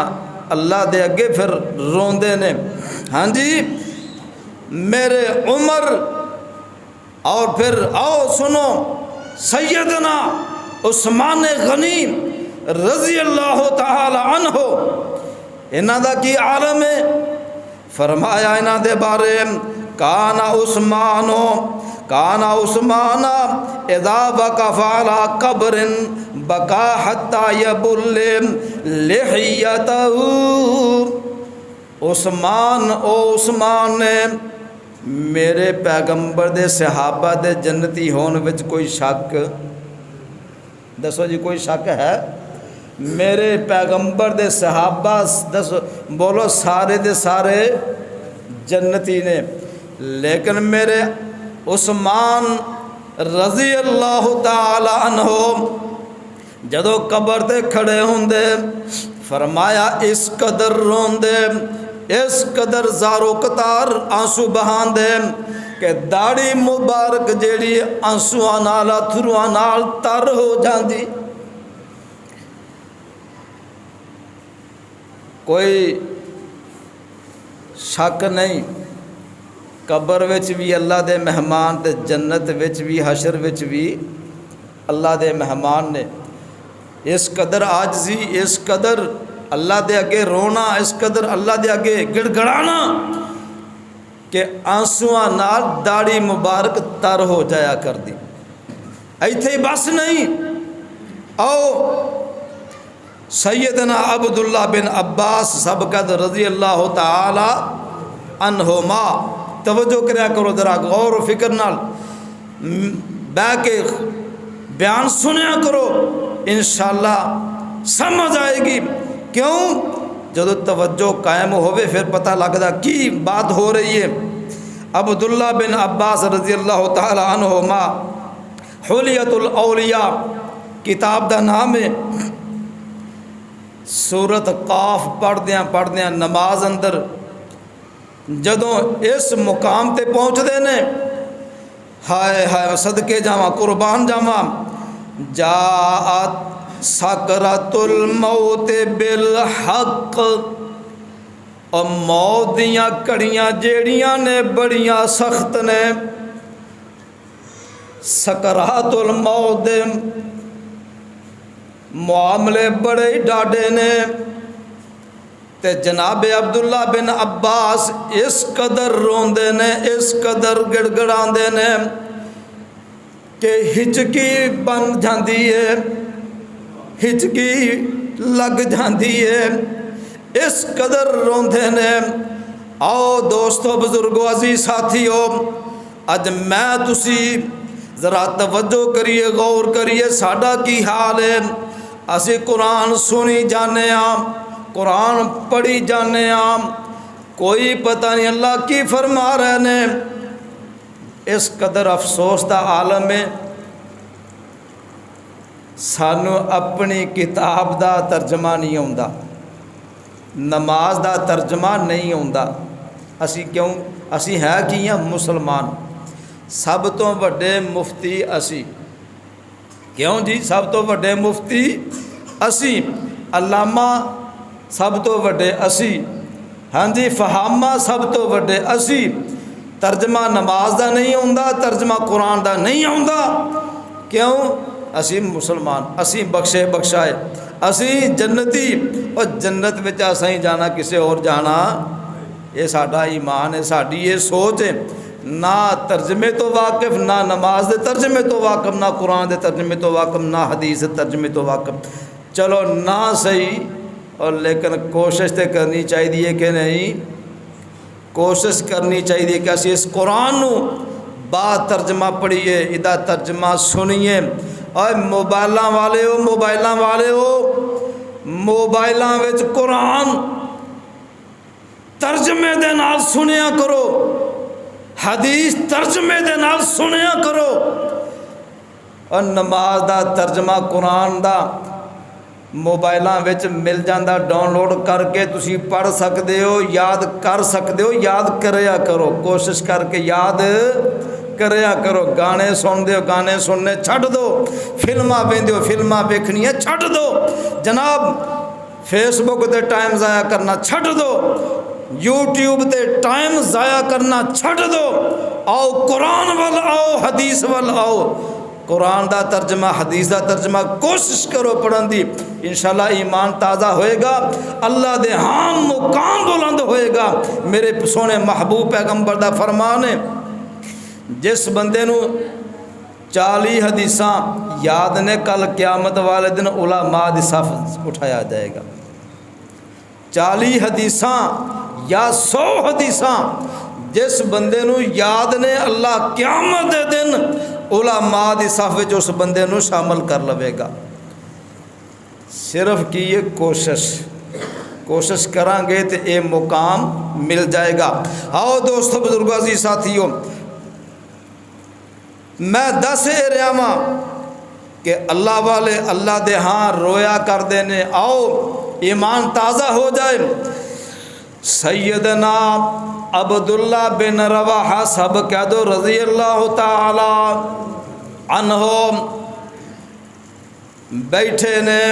अल्लाह दे अगे फिर रोंदे ने। हाँ जी मेरे उमर। और फिर आओ सुनो सैयदना उस्मान गनी रज़ी अल्लाह तआला अन्हु, इन्हां दा की आलम है? फरमाया इन्हां दे बारे काना उस्माना इदा वक़फ़ अला क़ब्रिन बका हत्ता यबुल्ले लिहियतहु। उस्मान ने मेरे पैगंबर दे सहाबा दे जन्नती होने विच कोई शक? दसो जी कोई शक है? मेरे पैगंबर दे सहाबा दसो, बोलो सारे दे सारे जन्नती ने, लेकिन मेरे उस्मान रज़ी अल्लाह तआला अन्हु जदों कबर ते खड़े होंदे फरमाया इस कदर रोंदे, इस कदर ज़ारो कतार आंसू बहांदे कि दाढ़ी मुबारक जेड़ी आंसूआं नाल अथरूआं नाल तर हो जाती। कोई शक नहीं कबर विच भी अल्लाह दे मेहमान ते जन्नत विच भी हशर विच भी अल्लाह दे मेहमान ने। इस कदर आजजी, इस कदर अल्लाह दे अगे रोना, इस कदर अल्लाह दे अगे गिड़गड़ाना कि आंसूआं नाल दाढ़ी मुबारक तर हो जाया कर दी। इत्थे ही बस नहीं, आओ सैयदना अब्दुल्ला बिन अब्बास सबकत रज़ी अल्लाह तआला अन्हुमा, तवज्जो करया करो जरा गौर और फिक्र नाल बह के बयान सुनिया करो, इंशाअल्लाह समझ आएगी। क्यों? जदों तवज्जो कायम होवे फिर पता लगदा की बात हो रही है। अब्दुल्ला बिन अब्बास रज़ी अल्लाह तआला अन्हुमा हुलियतुल औलिया किताब का नाम है। सूरत काफ पढ़द्या नमाज अंदर जदों इस मुकाम ते पहुँचते ने, हाय हाय सदके जावा कुर्बान जावा, जात सकरातुल मौत बिल हक, और मौत दियाँ कड़ियाँ जेड़ियाँ ने बड़ियाँ सख्त ने। सकरातुल मौत दे मामले बड़े डाडे ने। ते जनाब अब्दुल्ला बिन अब्बास इस कदर रोंदे ने, इस कदर गिड़गड़ांदे ने कि हिचकी बन जाती है, हिचकी लग जाती है, इस कदर रोंदे ने। आओ दोस्तों, बुजुर्गों, अजीज साथियों, अज मैं तुसी जरा तवज्जो करिए, गौर करिए, साडा की हाल है। असी कुरान सुनी जाने, कुरान पढ़ी जाने, कोई पता नहीं अल्लाह की फरमा रहे ने। इस कदर अफसोस का आलम है, सानू अपनी किताब का तर्जमा नहीं आता, नमाज का तर्जमा नहीं आता। असी क्यों? असी है की हाँ? मुसलमान। सब तो वड्डे मुफ्ती असी। क्यों जी? सब तो वड्डे मुफ्ती असी, अल्लामा सब तो वड्डे असी। हाँ जी, फहामा सब तो वड्डे। असी तर्जमा नमाज का नहीं आउंदा, तर्जमा कुरान का नहीं आउंदा। क्यों? असी मुसलमान, असी बख्शे बख्शाए, असी जन्नती, और जन्नत में असा ही जाना, किसी और जाना। ये साडा ईमान है, साड़ी ये सोच है। ना तर्जमे तो वाकिफ, ना नमाज के तर्जमे तो वाकिफ, ना कुरान के तर्जमे तो वाकिफ, ना हदीस के तर्जमे तो वाकिफ। चलो ना सही, और लेकिन कोशिश तो करनी चाहिए कि नहीं, कोशिश करनी चाहिए कि असी इस कुरान नू बा तर्जमा पढ़िए, इदा तर्जमा सुनिए। और मोबाइलों वाले हो, मोबाइलों वाले हो, मोबाइलों विच कुरान तर्जमे दे नाल सुनिया करो, हदीस तर्जमे दे नाल सुनिया करो। और नमाज दा तर्जमा कुरान दा मोबाइलों विच मिल जाता, डाउनलोड करके तुसी पढ़ सकते हो, याद कर सकते हो। याद करया करो, कोशिश करके याद करया करो। गाने सुनते हो, गाने सुनने छड्ड दो। फिल्मां वेंदे हो, फिल्मां वेखनियां छड्ड दो। जनाब फेसबुक ते टाइम ज़ाया करना छड्ड दो, यूट्यूब ते टाइम ज़ाया करना छड्ड दो। आओ कुरान वल आओ, हदीस वल आओ। कुरान का तर्जमा, हदीस का तर्जमा कोशिश करो पढ़न की। इंशाअल्लाह ईमान ताज़ा होएगा, अल्लाह दे हाँ मुकाम बुलंद होएगा। मेरे सोने महबूब पैगंबर का फरमान है, जिस बंदे नू 40 हदीसां याद ने, कल क्यामत वाले दिन उलमा दी सफ उठाया जाएगा। 40 हदीसां या 100 हदीसां जिस बंदे नू याद ने, अल्लाह क्यामत दे दिन उलमा दी सफ विच उस बंदे नू शामिल कर लवेगा। सिर्फ की ये कोशिश करांगे तो ये मुकाम मिल जाएगा। आओ दोस्तों, बुजुर्गों जी, साथियों, मैं दस रहा वां कि अल्लाह वाले अल्लाह दे हाँ रोया करते ने। आओ ईमान ताज़ा हो जाए। सैयदना अब्दुल्ला बिन रवाहा सब कह दो रज़ी अल्लाह ताला अन्हो बैठे ने,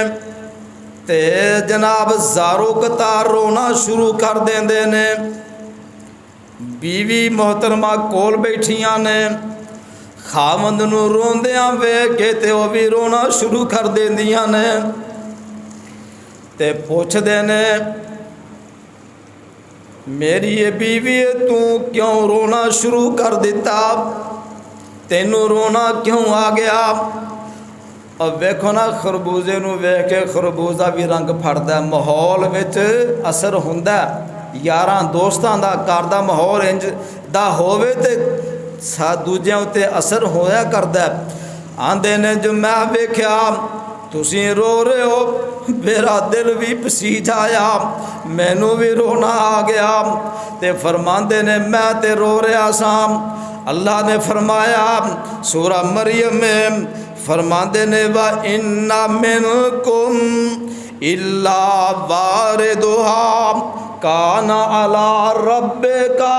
ते जनाब ज़ारो कतार रोना शुरू कर देंदे ने। बीवी मोहतरमा कोल बैठियां ने, खामंद नू रोंदियां वेख के ते वह भी रोना शुरू कर देंदियां ने। ते पुछदे ने, मेरी ये बीवी है, तू क्यों रोना शुरू कर दिता, तेनू रोना क्यों आ गया? और वेखो ना, खरबूजे नू वेख के खरबूजा भी रंग फड़दा। माहौल विच असर हुंदा, यारां दोस्तां दा घर दा माहौल इंज दा होवे ते दूजियां उत्ते असर होया करदा। आंदे ने जो मैं वेख्या तुसी रो रहे हो, मेरा दिल भी पसीज आया, मैनू भी रोना आ गया। ते फरमांदे ने मैं ते रो रहा सा। अल्लाह ने फरमाया सूरा मरियम में, फरमांदे ने वा इन्ना मिनकुम इल्ला वारिदुहा काना अला रब्बिका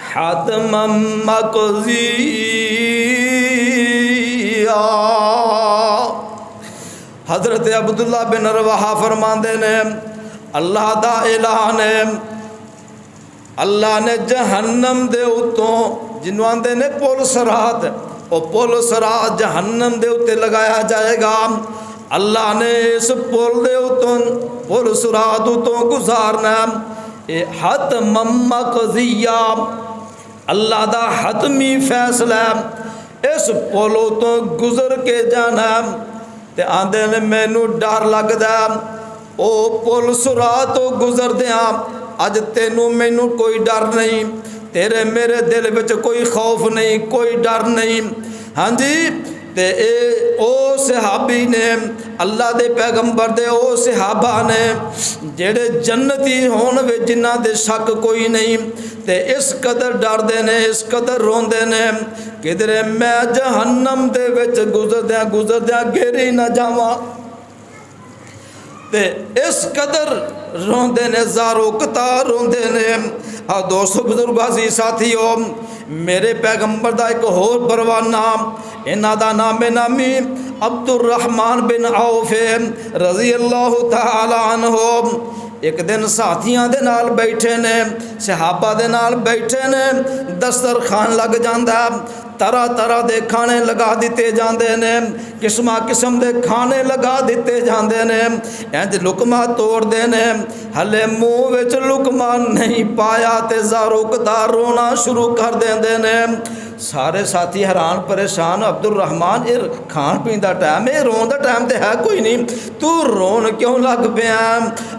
हतमम मक़ज़िया। हज़रत अब्दुल्ला बिन रवाहा फरमांदे ने, अल्लाह दा ऐलान है, अल्लाह ने जहन्नम दे उत्तों, जिन्हों आंदे ने पुल सरात, वो पुल सरात जहन्नम दे उत्ते लगाया जाएगा। अल्लाह ने इस पुल दे उत्तों, पुल सरात उत्तों गुजारना। ये हतमम मक़ज़िया, अल्लाह दा हतमी फैसला, इस पुल तो गुजर के जाना। ते आंदे ने मैनू डर लगदा, ओ पुल सुरा तो गुजरदिया अज तेनू मैनू कोई डर नहीं, तेरे मेरे दिल विच कोई खौफ नहीं, कोई डर नहीं। हाँ जी, ते ओ सहाबी ने, अल्लाह दे पैगंबर दे ओ सहाबा ने जेड़े जन्नती होण वे, जिन्हां दे शक कोई नहीं। ते इस कदर डरदे ने, इस कदर रोंदे ने, किधरे मैं जहन्नम दे विच गुजरदियां गिरी ना जावां। ते इस कदर रोंदे ने, ज़ारो कतार रोंदे ने। आ दोस्तों, बुजुर्गों जी, साथियों, मेरे पैगंबर दा एक होर परवाना, इन्हां दा नामे नामी अब्दुर्रहमान बिन औफ रज़ी अल्लाह तआला अन्हु। एक दिन साथियां दे नाल बैठे ने, सहाबा दे नाल बैठे ने, दस्तरखान लग जाता, तरह तरह के खाने लगा दिते जाते ने, किस्म किस्म के खाने लगा दिते जाते ने, इंज लुकमा तोड़ते ने, हले मूँह विच लुकमा नहीं पाया तो ज़ारुकदार रोना शुरू कर देंदे ने। सारे साथी हैरान परेशान, अब्दुल रहमान ये खान पीन का टाइम, ये रोन का टाइम तो है कोई नहीं, तू रोन क्यों लग पिया?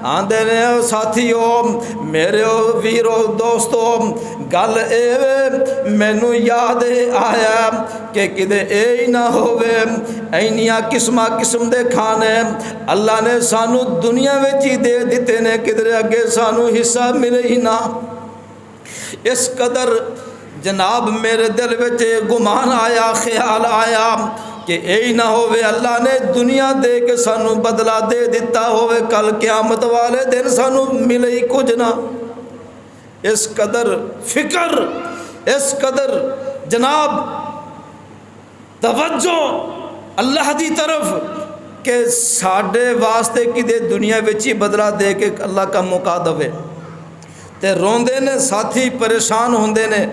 आंदे ने साथियों मेरे वीरो दोस्तों, गल ए मैनू याद आया कि किते ही ना होवे इन्नियां किस्म किस्म के खाने अल्लाह ने सानू दुनिया में ही दे दिते ने, किधरे अगे सानू हिस्सा मिले ही ना। इस कदर जनाब मेरे दिल में गुमान आया, ख्याल आया कि यही ना होवे अल्लाह ने दुनिया दे के सानू बदला दे दिता होवे, कल क़यामत वाले दिन सानू मिले ही कुछ ना। इस कदर फिक्र, इस कदर जनाब तवज्जो अल्लाह की तरफ कि साढ़े वास्ते किते दुनिया में ही बदला दे के अल्लाह का मौका दवे। तो रोंदे ने साथी, परेशान होंदे ने,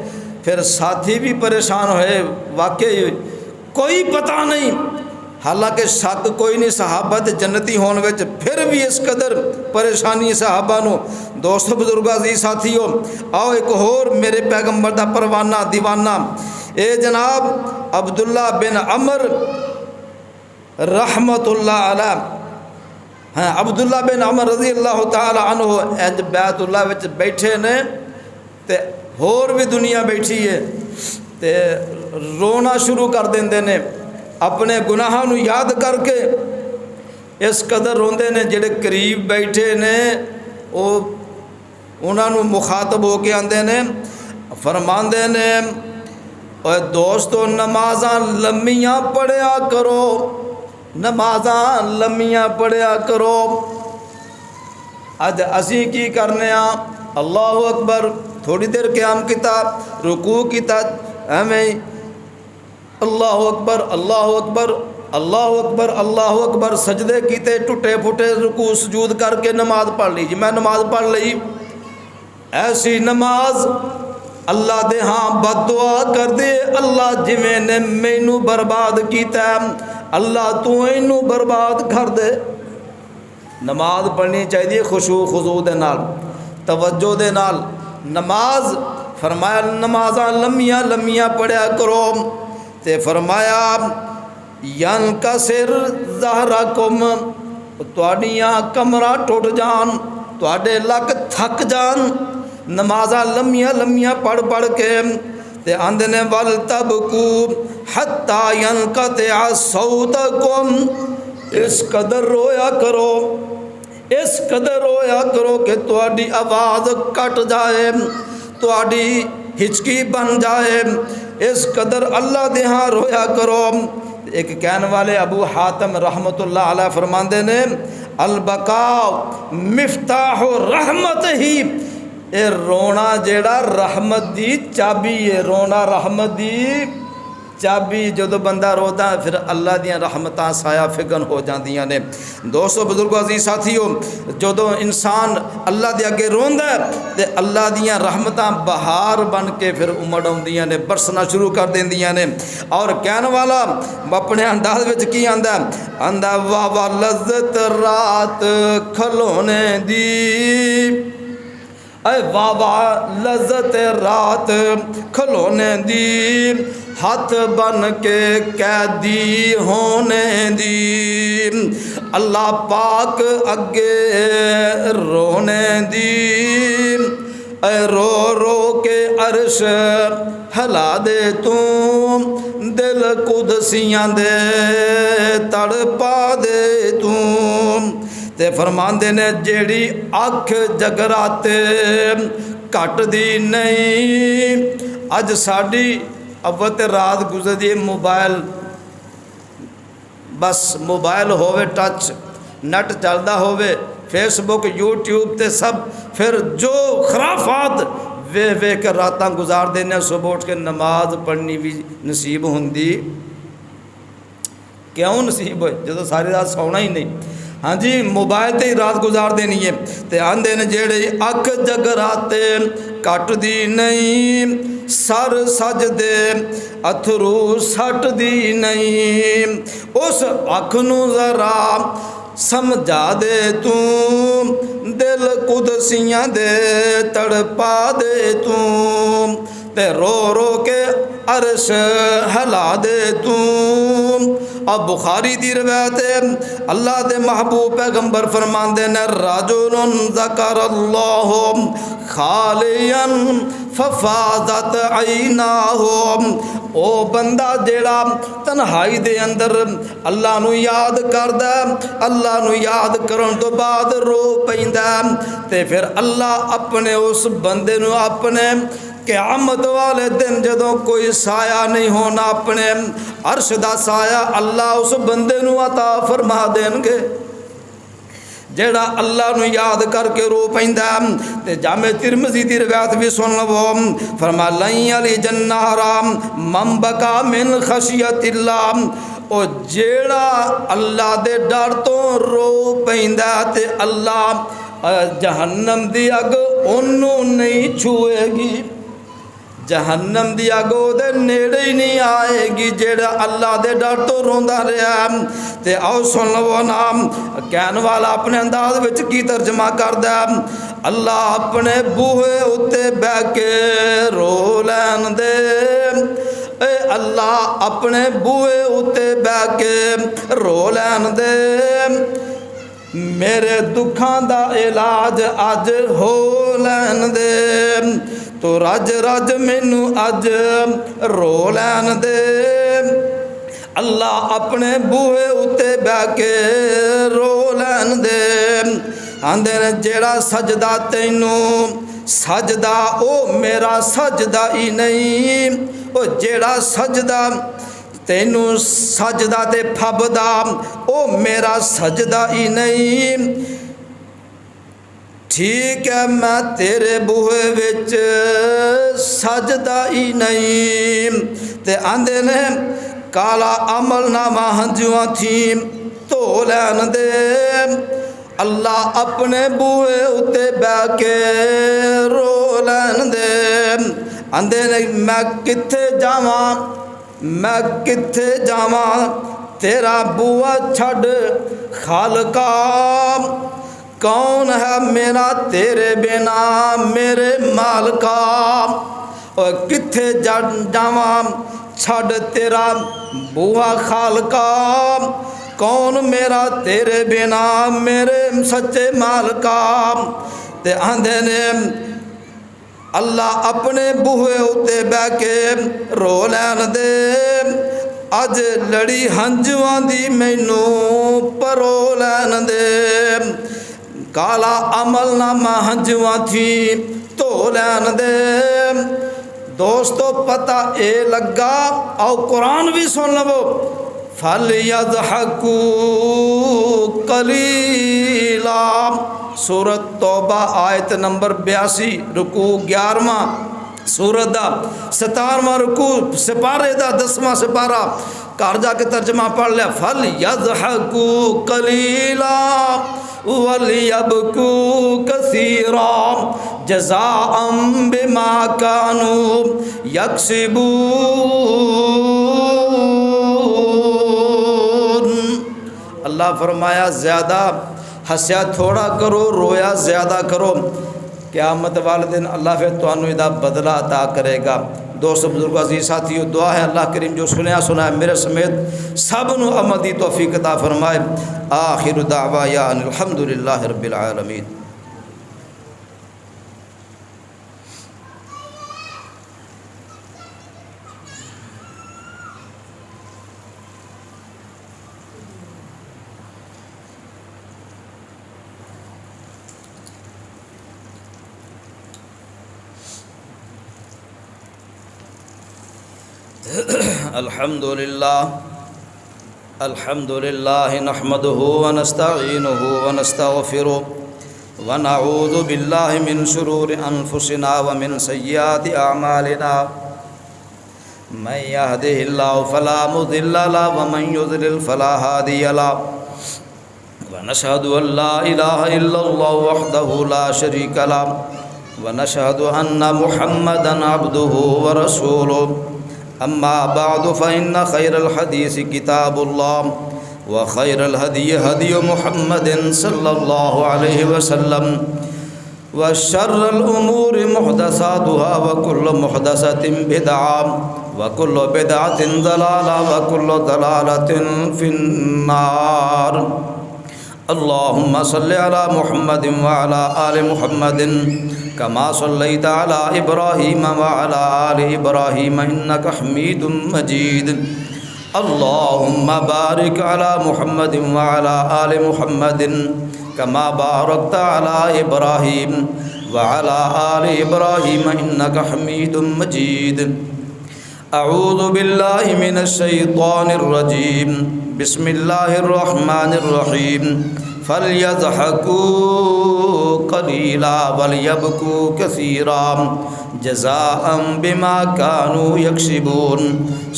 फिर साथी भी परेशान होए, वाकई कोई पता नहीं, हालांकि शक कोई नहीं सहाबा ते जन्नती होने विच, फिर भी इस कदर परेशानी सहाबा नूं। दोस्तों बुजुर्गों जी साथियों, आओ एक होर मेरे पैगंबर दा परवाना दीवाना, ए जनाब अब्दुल्ला बिन अमर रहमतुल्लाह अलैह, हाँ अब्दुल्ला बिन अमर रज़ी अल्लाह तआला अन्हु इंज बैतुल्लाह विच बैठे ने, ते होर भी दुनिया बैठी है, ते रोना शुरू कर देंदे ने अपने गुनाहां नूं याद करके। इस कदर रोंदे ने, जिहड़े करीब बैठे ने वो उन्होंने मुखातब हो के आंदे ने, फरमांदे ने और दोस्तों नमाज़ां लम्मियां पढ़िया करो, नमाज़ां लम्मियां पढ़िया करो। अज असी की करने अल्लाह अकबर, थोड़ी देर क़याम किता, रुकू किता, एवें अल्लाह अकबर अल्लाह अकबर अल्लाह अकबर अल्लाह अकबर, सजदे किते टुटे फुटे, रुकू सजूद करके नमाज पढ़ ली जी, मैं नमाज पढ़ ली। ऐसी नमाज अल्लाह दे हाँ बददुआ कर दे, अल्लाह जिवें ने मैनू बर्बाद किया अल्लाह तू इनू बर्बाद कर दे। नमाज पढ़नी चाहिए खुशू खुजू दे नाल, तवज्जो दे नाल नमाज। फरमाया नमाज़ां लम्मियां लम्मियां पढ़िया करो, ते फरमाया यन का सिर ज़हरा कुम, तुहाड़ियां कमरा टुट जान, तुहाडे लक थक जान, नमाज़ां लम्मियां लम्मियां पढ़ पढ़ के। ते आंदे ने वल तबकू हत्ता यनक़तिअ सौतकुम, इस कदर रोया करो, इस कदर रोया करो कि तुहाडी आवाज़ कट जाए, तुहाडी हिचकी बन जाए, इस कदर अल्लाह दे हाँ रोया करो। एक कहने वाले अबू हातम रहमतुल्लाह अलैह फरमांदे ने अलबका मिफ्ताह रहमत ही, ये रोना जेड़ा रहमत दी चाबी है, रोना रहमत दी चाबी। जो बंदा रोता फिर अल्लाह दियां रहमतां साया फिगन हो जांदियां ने। दोस्तों बुजुर्गों अज़ीज़ साथियों, जो इंसान अल्लाह दे अगे रोंदा ते अल्लाह दियां रहमतां बहार बन के फिर उमड़ आउंदियां ने, बरसना शुरू कर देंदियां ने। और कहने वाला अपने अंदाज विच की आंदा, आंदा वाह वाह लज़्ज़त रात खलोने दी, अरे वाह वाह लज़्ज़त रात खलोने दी, हाथ बन के कैदी होने दी, अल्लाह पाक अगे रोने दी, रो रो के अर्श हिला दे तू, दिल कुदसियां दे तड़पा दे तू। ते फरमांदे ने जेड़ी अख जगराते घट दी नहीं, अज साड़ी अव्वल ते रात गुजरदी है मोबाइल, बस मोबाइल होवे टच, नेट चलदा होवे, फेसबुक यूट्यूब ते सब, फिर जो खराफात वे वे के रातां गुजार देने, सुबह उठ के नमाज पढ़नी भी नसीब होंदी क्यों नसीब हो, जो सारी रात सौना ही नहीं। हाँ जी मोबाइल ते ही रात गुजार देनी है। ते आंदे ने जेड़े अख जगराते कटदी नहीं, सर सजदे अथरू सटदी नहीं। उस अख नू जरा समझा दे तू, दिल कुदसियां दे तड़पा दे तू, ते रो रो के अर्श हिला दे तू। अब बुखारी दी रवायत है, अल्लाह दे महबूब पैगंबर फरमांदे ने रजुलन ज़करल्लाहु खालियन फफाज़त ऐनाहु। ओ बंदा जेड़ा तन्हाई दे अंदर अल्लाह नू याद करदा, अल्लाह नू याद करन तो बाद रो पैंदा, ते फिर अल्लाह अपने उस बंदे नू अपने क़यामत वाले दिन जदों कोई साया नहीं होना, अपने अर्श दा साया अल्लाह उस बंदे नू अता फरमा देंगे जेड़ा अल्लाह नू याद करके रो पैंदा। ते जामे तिरमिज़ी दी रिवायत भी सुन लवो, फरमा लई अली जन्ना हराम मम बका मिन खशियतिल्लाह। ओ जेड़ा अल्लाह दे डर तो रो पैंदा ते अल्लाह जहन्नम दी अग ओनू नहीं छुएगी, जहन्नम दी अग ओदे नेड़े ही नहीं आएगी जेड़ा अल्लाह दे डर तो रोंदा रहा। ते आओ सुन लो नाम कहन वाला अपने अंदाज विच की तर्जमा करदा, अल्लाह अपने बूहे उत्ते बह के रो लैन दे, ए अल्लाह अपने बूहे उत्ते बह के रो लैन दे, मेरे दुखां दा इलाज अज हो लैन दे, तो रज रज मैनू अज रो लैन दे। अल्लाह अपने बूहे उत्ते बह के रो लैन दे। आंदे ने जेड़ा सजदा तैनू सजदा ओ मेरा सजदा ही नहीं, ओ जेड़ा सजदा तैनू सजदा ते फबदा ओ मेरा सजदा ही नहीं। ठीक है मैं तेरे बूहे विच सजदा ही नहीं। ते आंदे ने काला अमल नामा हंजुआ थी धो लैन दे, अल्लाह अपने बूहे उत्ते बह के रो लैन दे। आंदे ने मैं किथे जावा, मैं किथे जावा तेरा बूआ छड़ खालका, कौन है मेरा तेरे बिना मेरे मालका। और किथे जावा छड़ तेरा बूआ खालका, कौन मेरा तेरे बिना मेरे सच्चे मालका। ते आंदे ने अल्लाह अपने बूहे उत्ते बह के रो लैन दे, अज लड़ी हंजुआं दी मैनू परो लैन दे। काला अमल नामा हंजुआं थी धो लैन दे। दोस्तों पता ए लगा, आओ कुरान भी सुन लवो, फल यज़हकू कलीला, सूरत तौबा आयत नंबर 82 रुकू 11वां, सूरत दा 17वां रुकू सिपारे दा 10वां सिपारा। घर जाके तर्जमा पढ़ लिया, फल यज़हकू कलीला वलियबकू कसीरा जज़ाअम बिमा कानू यक्सिबून। अल्लाह फरमाया ज़्यादा हंसया थोड़ा करो, रोया ज़्यादा करो, क़यामत वाले दिन अल्लाह फिर तुहानू इहदा बदला अता करेगा। दोस्तों बुजुर्ग अजीज़ साथियों, दुआ है अल्लाह करीम जो सुनया सुना है मेरे समेत सब नू अमल दी तौफीक अता फरमाए। आखिर दावा या अल्हम्दुलिल्लाहि रब्बिल आलमीन। अल्हम्दुलिल्लाह नहमदुहु व नस्तईनुहु व नस्तगफिरुहु व नऊज़ु बिल्लाहि मिन शुरूरि अनफुसिना व मिन सय्यिआति अअमालिना। मन यहदिहिल्लाहु फला मुदिल्ल लहु व मन युद्लिल फला हादिय लहु व नशहदु अल्ला इलाहा इल्लल्लाह वहदहु ला शरीका ला व नशहदु अन्ना मुहम्मदन अब्दुहु व रसूलुहु अम्मा बअदु फ़इन्न खैरल हदीस किताबुल्लाह व खैरल हदी हदी मुहम्मदिन सल्लल्लाहु अलैहि वसल्लम व शर्रल उमूरि मुहदसातुहा व कुल्लु मुहदसतिन बिदअ व कुल्लु बिदअतिन दलाला व कुल्लु दलालतिन फिन्नार। अल्लाहुम्मा सल्लि अला मुहम्मदिन व अला आलि मुहम्मदिन कमा सल्लैता अला इब्राहीम व अला आलि इब्राहीम इन्नका हमीदुम मजीद। अल्लाहुम्मा बारिक अला मुहम्मदिन व अला आलि मुहम्मदिन कमा बारकता अला इब्राहीम व अला आलि इब्राहीम इन्नका हमीदुम मजीद। अऊज़ु बिल्लाहि मिनश शैतानिर रजीम बिस्मिल्लाहिर रहमानिर रहीम फलयज़हकू क़लीला वलयबकू कसीरा जज़ाअन बिमा कानू यक्सिबून।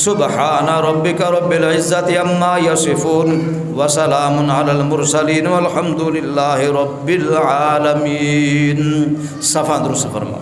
सुब्हान रब्बिका रब्बिल इज़्ज़ति अम्मा यसिफून व सलामुन अलल मुरसलीन वल्हम्दुलिल्लाहि रब्बिल आलमीन। सफ़ा दुरुस्त फरमा।